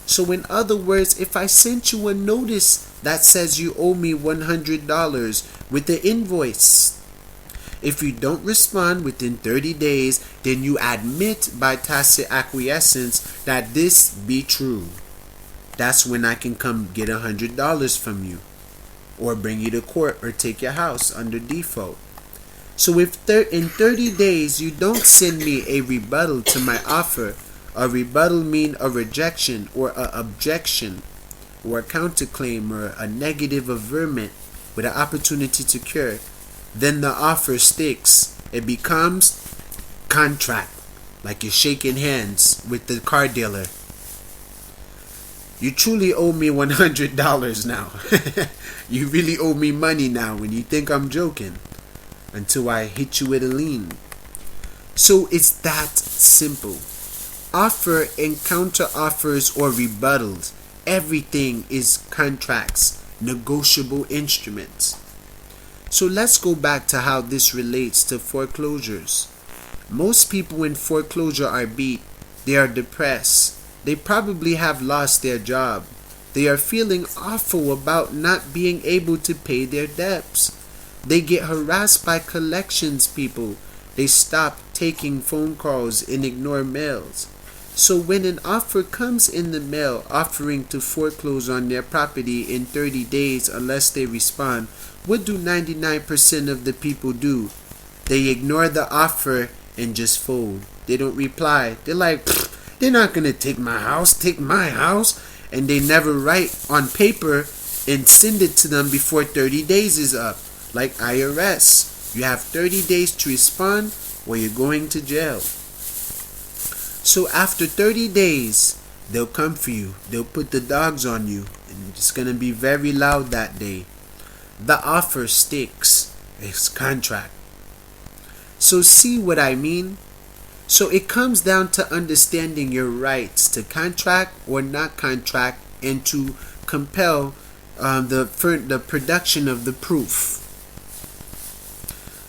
A: So in other words, if I sent you a notice that says you owe me $100 with the invoice, if you don't respond within 30 days, then you admit by tacit acquiescence that this be true. That's when I can come get $100 from you, or bring you to court, or take your house under default. So if in 30 days you don't send me a rebuttal to my offer, a rebuttal mean a rejection or a objection or a counterclaim or a negative averment with an opportunity to cure, then the offer sticks. It becomes contract, like you're shaking hands with the car dealer. You truly owe me $100 now. You really owe me money now when you think I'm joking, until I hit you with a lien. So it's that simple. Offer and counter offers or rebuttals, everything is contracts, negotiable instruments. So let's go back to how this relates to foreclosures. Most people in foreclosure are beat. They are depressed. They probably have lost their job. They are feeling awful about not being able to pay their debts. They get harassed by collections people. They stop taking phone calls and ignore mails. So when an offer comes in the mail offering to foreclose on their property in 30 days unless they respond, what do 99% of the people do? They ignore the offer and just fold. They don't reply. They're like, they're not going to take my house. And they never write on paper and send it to them before 30 days is up. Like IRS, you have 30 days to respond or you're going to jail. So after 30 days, they'll come for you. They'll put the dogs on you. And it's going to be very loud that day. The offer sticks. It's contract. So see what I mean? So it comes down to understanding your rights to contract or not contract and to compel the production of the proof.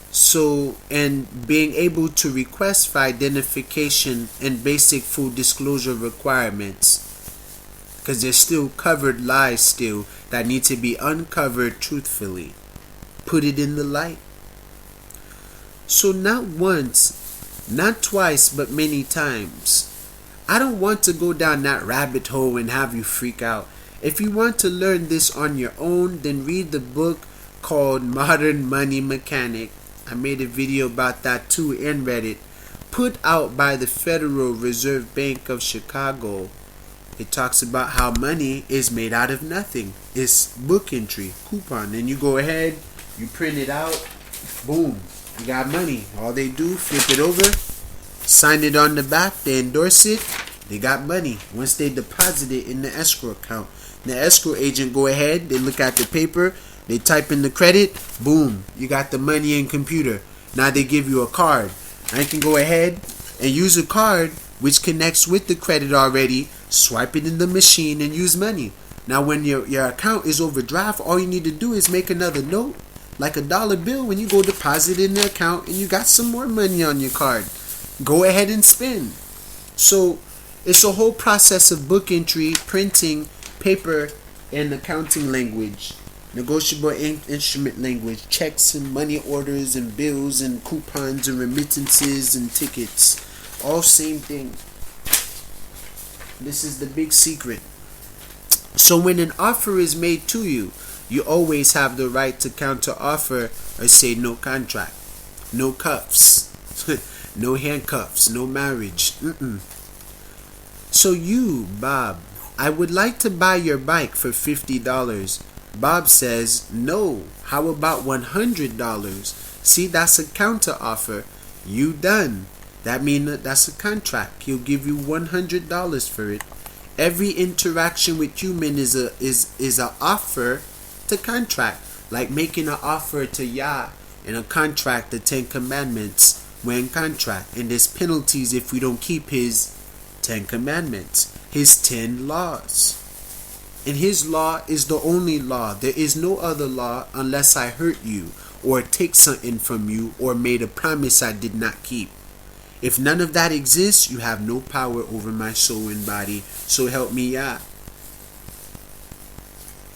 A: So, and being able to request for identification and basic full disclosure requirements, because there's still covered lies still that need to be uncovered truthfully. Put it in the light. So not once, not twice, but many times. I don't want to go down that rabbit hole and have you freak out. If you want to learn this on your own, then read the book called Modern Money Mechanic. I made a video about that too and read it. Put out by the Federal Reserve Bank of Chicago. It talks about how money is made out of nothing. It's book entry, coupon. Then you go ahead, you print it out, boom, you got money. All they do, flip it over, sign it on the back, they endorse it, they got money. Once they deposit it in the escrow account, the escrow agent go ahead, they look at the paper, they type in the credit, boom, you got the money in computer. Now they give you a card. I can go ahead and use a card which connects with the credit already, swipe it in the machine and use money. Now when your account is overdraft, all you need to do is make another note, like $1 bill, when you go deposit in the account and you got some more money on your card. Go ahead and spend. So it's a whole process of book entry, printing, paper, and accounting language. Negotiable instrument language, checks and money orders and bills and coupons and remittances and tickets. All same thing. This is the big secret. So when an offer is made to you, you always have the right to counter offer or say no contract, no cuffs, no handcuffs, no marriage. So you, Bob, I would like to buy your bike for $50. Bob says, no, how about $100? See, that's a counter offer. You done. That means that's a contract. He'll give you $100 for it. Every interaction with human is a offer to contract. Like making an offer to Yah in a contract, the 10 Commandments. We're in contract. And there's penalties if we don't keep his 10 Commandments. His 10 laws. And his law is the only law. There is no other law unless I hurt you or take something from you or made a promise I did not keep. If none of that exists, you have no power over my soul and body. So help me Yah.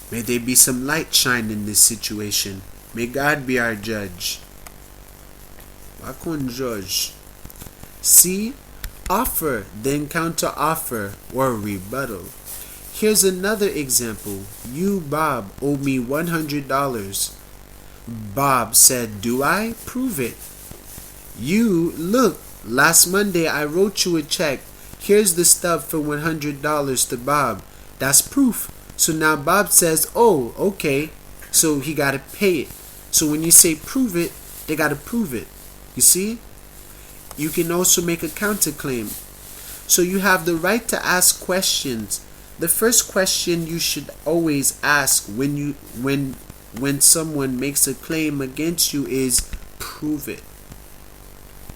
A: May there be some light shine in this situation. May God be our judge. Wakon judge. See? Offer, then counter offer or rebuttal. Here's another example. You, Bob, owe me $100. Bob said, do I? Prove it. You, look, last Monday I wrote you a check. Here's the stuff for $100 to Bob. That's proof. So now Bob says, oh, okay. So he got to pay it. So when you say prove it, they got to prove it. You see? You can also make a counterclaim. So you have the right to ask questions. The first question you should always ask when someone makes a claim against you is prove it.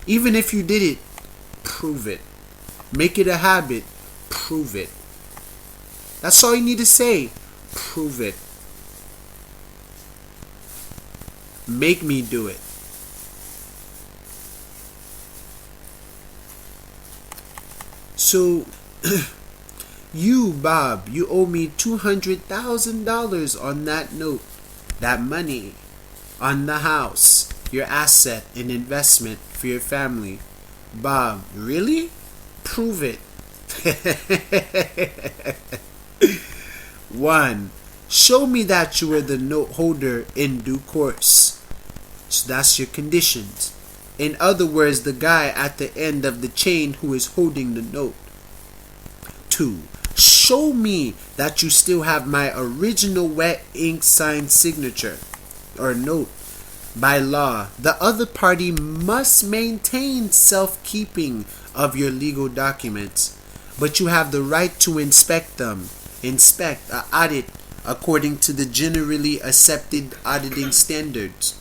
A: Even if you did it, prove it. Make it a habit, prove it. That's all you need to say. Prove it. Make me do it. So you, Bob, you owe me $200,000 on that note, that money, on the house, your asset, an investment for your family. Bob, really? Prove it. 1. Show me that you are the note holder in due course. So that's your conditions. In other words, the guy at the end of the chain who is holding the note. 2. Show me that you still have my original wet ink signed signature or note. By law, the other party must maintain self-keeping of your legal documents, but you have the right to inspect them. Inspect, audit, according to the generally accepted auditing standards.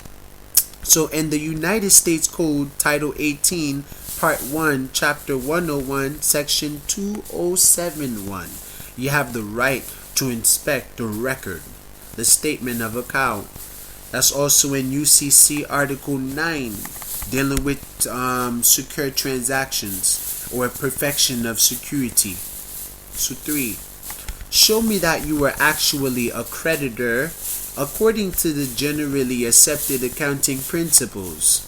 A: So in the United States Code, Title 18, Part 1, Chapter 101, Section 2071, you have the right to inspect the record, the statement of account. That's also in UCC Article 9, dealing with secure transactions or perfection of security. So 3. Show me that you are actually a creditor according to the generally accepted accounting principles.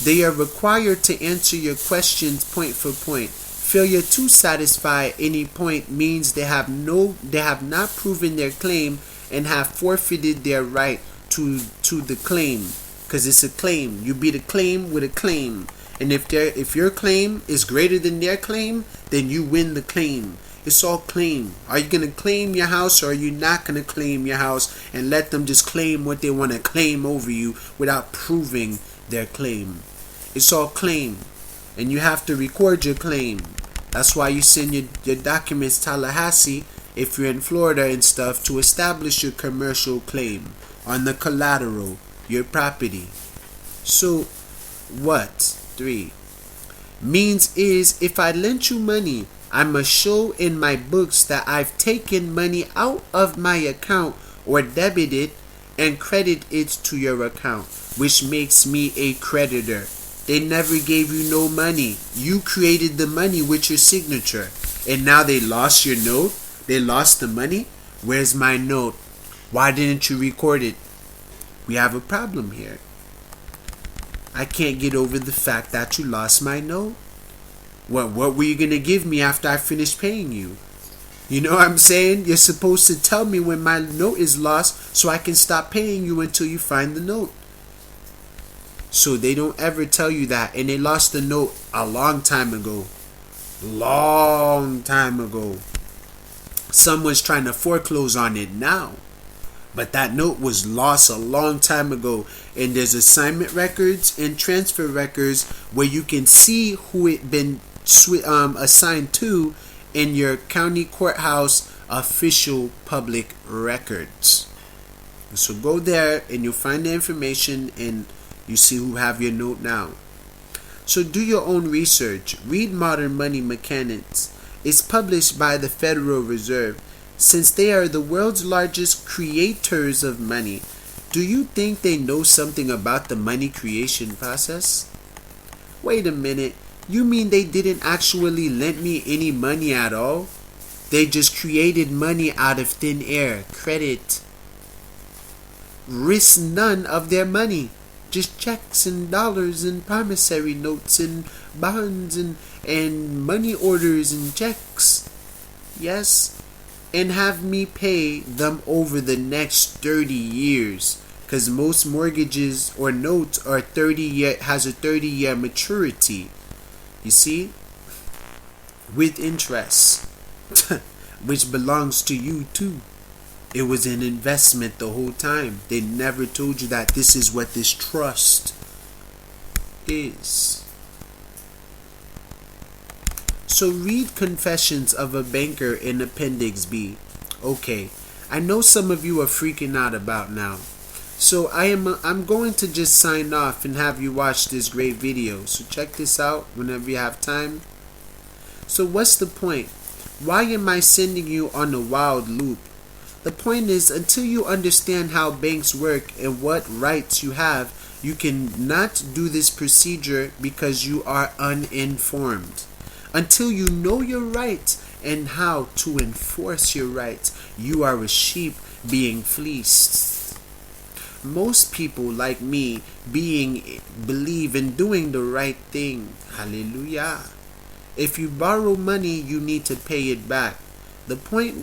A: They are required to answer your questions point for point. Failure to satisfy any point means they have not proven their claim and have forfeited their right to the claim, because it's a claim. You beat a claim with a claim, and if your claim is greater than their claim, then you win the claim. It's all claim. Are you gonna claim your house, or are you not gonna claim your house and let them just claim what they want to claim over you without proving their claim? It's all claim, and you have to record your claim. That's why you send your documents to Tallahassee if you're in Florida and stuff, to establish your commercial claim on the collateral, your property. So what? 3. Means is, if I lent you money, I must show in my books that I've taken money out of my account or debit it and credit it to your account, which makes me a creditor. They never gave you no money. You created the money with your signature, and now they lost your note. They lost the money. Where's my note? Why didn't you record it? We have a problem here. I can't get over the fact that you lost my note. What were you going to give me after I finished paying you? You know what I'm saying? You're supposed to tell me when my note is lost so I can stop paying you until you find the note. So they don't ever tell you that. And they lost the note a long time ago. Long time ago. Someone's trying to foreclose on it now. But that note was lost a long time ago. And there's assignment records and transfer records where you can see who it been assigned to in your county courthouse official public records. So go there and you'll find the information and you see who have your note now. So do your own research. Read Modern Money Mechanics. It's published by the Federal Reserve. Since they are the world's largest creators of money, do you think they know something about the money creation process? Wait a minute. You mean they didn't actually lend me any money at all? They just created money out of thin air. Credit. Risk none of their money. Just checks and dollars and promissory notes and bonds and money orders and checks. Yes. And have me pay them over the next 30 years. Because most mortgages or notes are has a 30-year maturity. You see? With interest. Which belongs to you too. It was an investment the whole time. They never told you that this is what this trust is. So read Confessions of a Banker in Appendix B. Okay, I know some of you are freaking out about now. So I'm going to just sign off and have you watch this great video. So check this out whenever you have time. So what's the point? Why am I sending you on a wild loop? The point is, until you understand how banks work and what rights you have, you cannot do this procedure because you are uninformed. Until you know your rights and how to enforce your rights, you are a sheep being fleeced. Most people like me believe in doing the right thing. Hallelujah. If you borrow money, you need to pay it back. The point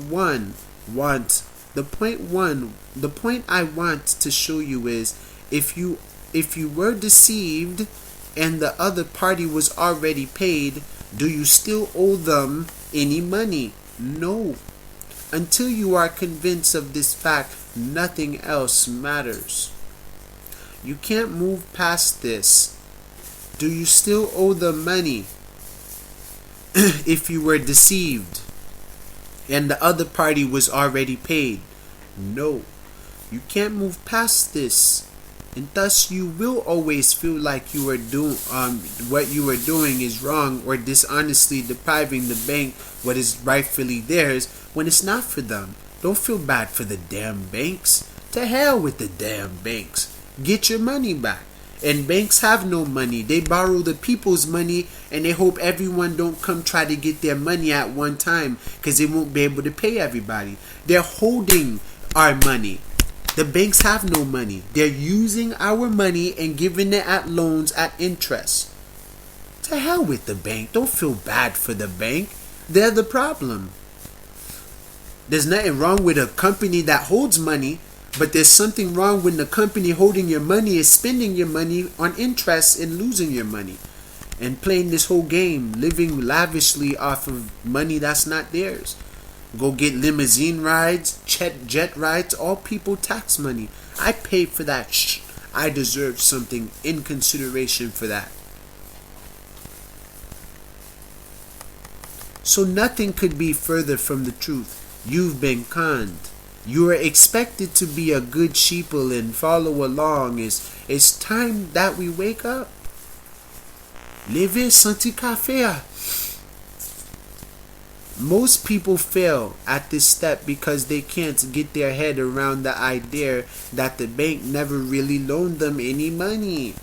A: I want to show you is if you were deceived and the other party was already paid, do you still owe them any money? No. Until you are convinced of this fact, nothing else matters. You can't move past this. Do you still owe them money if you were deceived and the other party was already paid? No. You can't move past this. And thus you will always feel like you are doing what you are doing is wrong, or dishonestly depriving the bank what is rightfully theirs when it's not for them. Don't feel bad for the damn banks. To hell with the damn banks. Get your money back. And banks have no money. They borrow the people's money and they hope everyone don't come try to get their money at one time because they won't be able to pay everybody. They're holding our money. The banks have no money. They're using our money and giving it at loans at interest. To hell with the bank. Don't feel bad for the bank. They're the problem. There's nothing wrong with a company that holds money, but there's something wrong when the company holding your money is spending your money on interest and losing your money and playing this whole game, living lavishly off of money that's not theirs. Go get limousine rides, jet rides, all people tax money. I paid for that. I deserve something in consideration for that. So nothing could be further from the truth. You've been conned. You are expected to be a good sheeple and follow along. It's time that we wake up. Levy, senti café. Most people fail at this step because they can't get their head around the idea that the bank never really loaned them any money.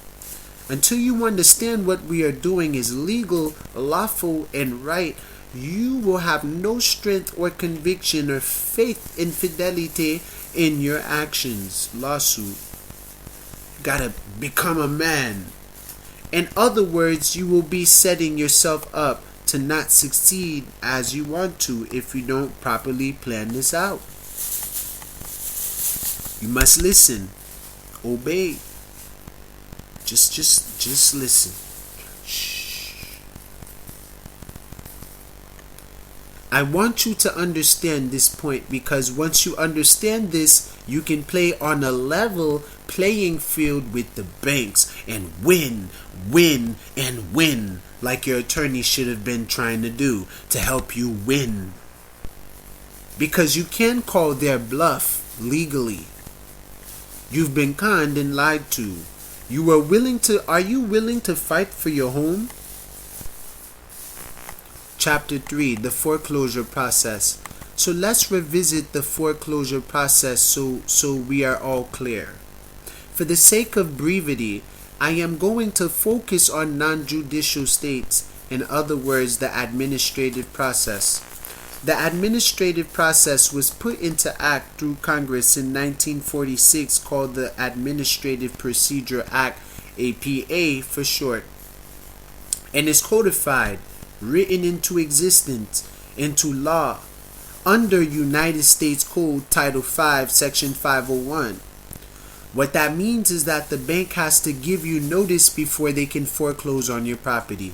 A: Until you understand what we are doing is legal, lawful, and right, you will have no strength or conviction or faith in fidelity in your actions. Lawsuit. Gotta become a man. In other words, you will be setting yourself up to not succeed as you want to if you don't properly plan this out. You must listen. Obey. Just listen. Shh. I want you to understand this point because once you understand this, you can play on a level playing field with the banks and win, and win like your attorney should have been trying to do to help you win. Because you can call their bluff legally. You've been conned and lied to. Are you willing to fight for your home? Chapter 3, the foreclosure process. So let's revisit the foreclosure process so we are all clear. For the sake of brevity, I am going to focus on non-judicial states, in other words, the administrative process. The administrative process was put into act through Congress in 1946 called the Administrative Procedure Act, APA for short, and is codified, written into existence, into law, under United States Code Title 5, Section 501. What that means is that the bank has to give you notice before they can foreclose on your property.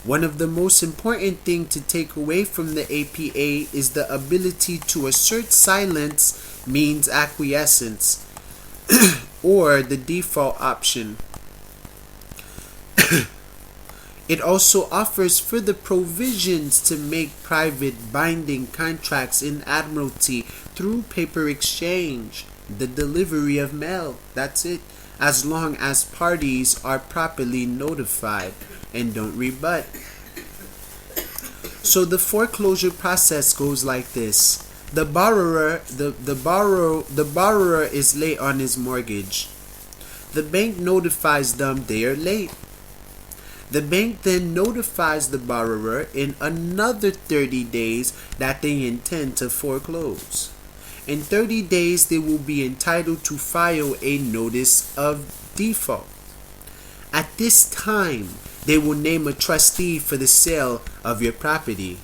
A: One of the most important things to take away from the APA is the ability to assert silence means acquiescence, or the default option. It also offers further provisions to make private binding contracts in admiralty through paper exchange, the delivery of mail, that's it, as long as parties are properly notified and don't rebut. So the foreclosure process goes like this. The borrower is late on his mortgage. The bank notifies them they are late. The bank then notifies the borrower in another 30 days that they intend to foreclose. In 30 days, they will be entitled to file a notice of default. At this time, they will name a trustee for the sale of your property.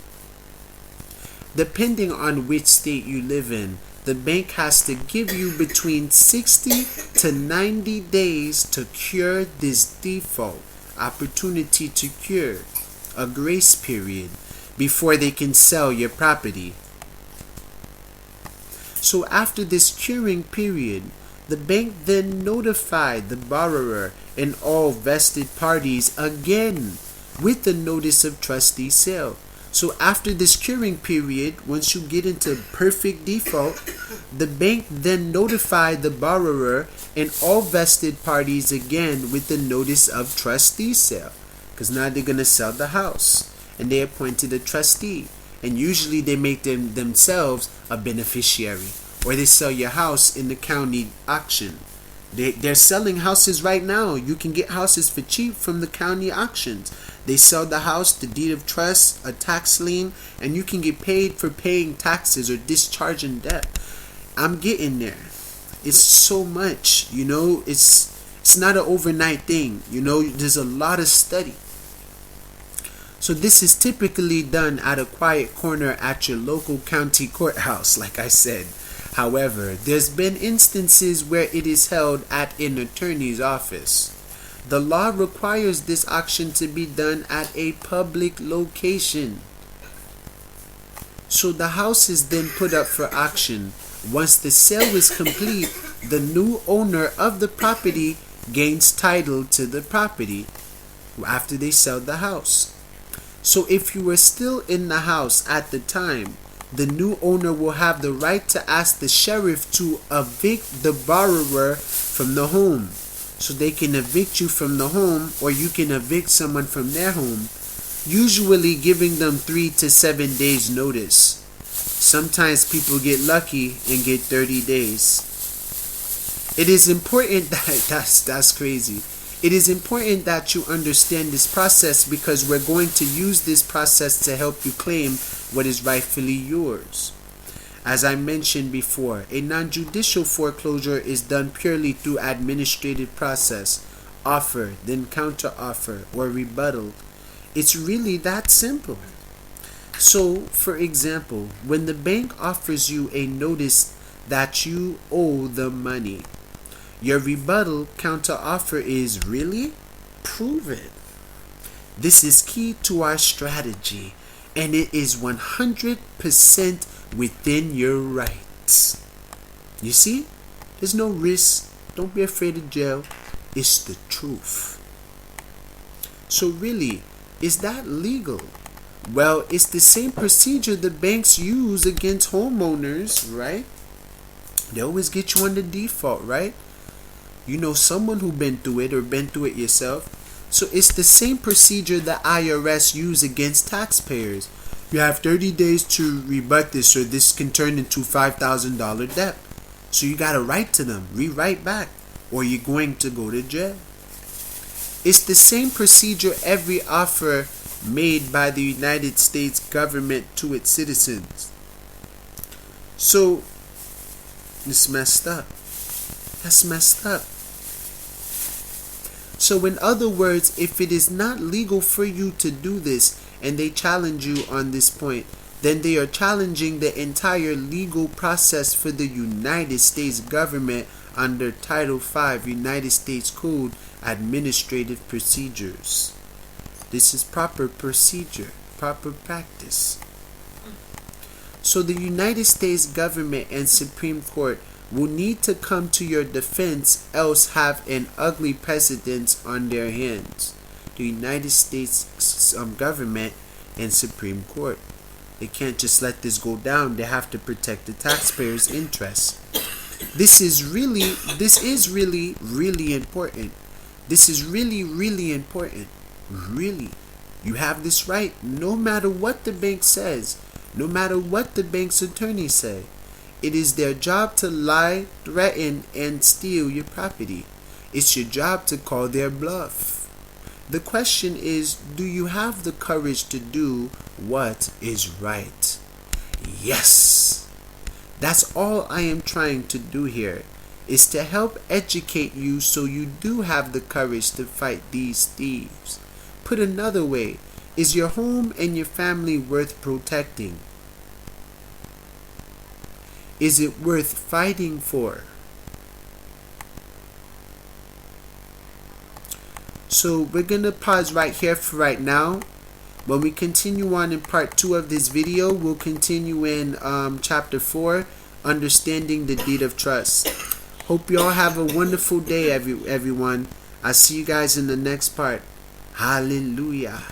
A: Depending on which state you live in, the bank has to give you between 60 to 90 days to cure this default, opportunity to cure, a grace period, before they can sell your property. So after this curing period, the bank then notified the borrower and all vested parties again with the notice of trustee sale. So after this curing period, once you get into perfect default, the bank then notified the borrower and all vested parties again with the notice of trustee sale. Because now they're going to sell the house and they appointed a trustee. And usually they make themselves a beneficiary, or they sell your house in the county auction. They're selling houses right now. You can get houses for cheap from the county auctions. They sell the house, the deed of trust, a tax lien, and you can get paid for paying taxes or discharging debt. I'm getting there. It's so much, it's not an overnight thing. There's a lot of study. So this is typically done at a quiet corner at your local county courthouse, like I said. However, there's been instances where it is held at an attorney's office. The law requires this auction to be done at a public location. So the house is then put up for auction. Once the sale is complete, the new owner of the property gains title to the property after they sell the house. So if you were still in the house at the time, the new owner will have the right to ask the sheriff to evict the borrower from the home. So they can evict you from the home, or you can evict someone from their home, usually giving them 3 to 7 days notice. Sometimes people get lucky and get 30 days. It is important that's crazy. It is important that you understand this process, because we're going to use this process to help you claim what is rightfully yours. As I mentioned before, a non-judicial foreclosure is done purely through administrative process, offer, then counteroffer, or rebuttal. It's really that simple. So, for example, when the bank offers you a notice that you owe the money, your rebuttal counteroffer is, really? Prove it. This is key to our strategy, and it is 100% within your rights. You see? There's no risk. Don't be afraid of jail. It's the truth. So really, is that legal? Well, it's the same procedure the banks use against homeowners, right? They always get you on the default, right? You know someone who been through it or been through it yourself. So it's the same procedure the IRS use against taxpayers. You have 30 days to rebut this, or this can turn into $5,000 debt. So you got to write to them, rewrite back, or you're going to go to jail. It's the same procedure every offer made by the United States government to its citizens. So it's messed up. That's messed up. So in other words, if it is not legal for you to do this and they challenge you on this point, then they are challenging the entire legal process for the United States government under Title V United States Code Administrative Procedures. This is proper procedure, proper practice. So the United States government and Supreme Court will need to come to your defense, else have an ugly precedent on their hands. The United States government and Supreme Court. They can't just let this go down. They have to protect the taxpayers' interests. This is really important. This is really important. Really. You have this right no matter what the bank says, no matter what the bank's attorneys say. It is their job to lie, threaten, and steal your property. It's your job to call their bluff. The question is, do you have the courage to do what is right? Yes! That's all I am trying to do here, is to help educate you so you do have the courage to fight these thieves. Put another way, Is your home and your family worth protecting? Is it worth fighting for? So we're going to pause right here for right now. When we continue on in part 2 of this video, we'll continue in chapter 4, Understanding the Deed of Trust. Hope you all have a wonderful day, everyone. I'll see you guys in the next part. Hallelujah.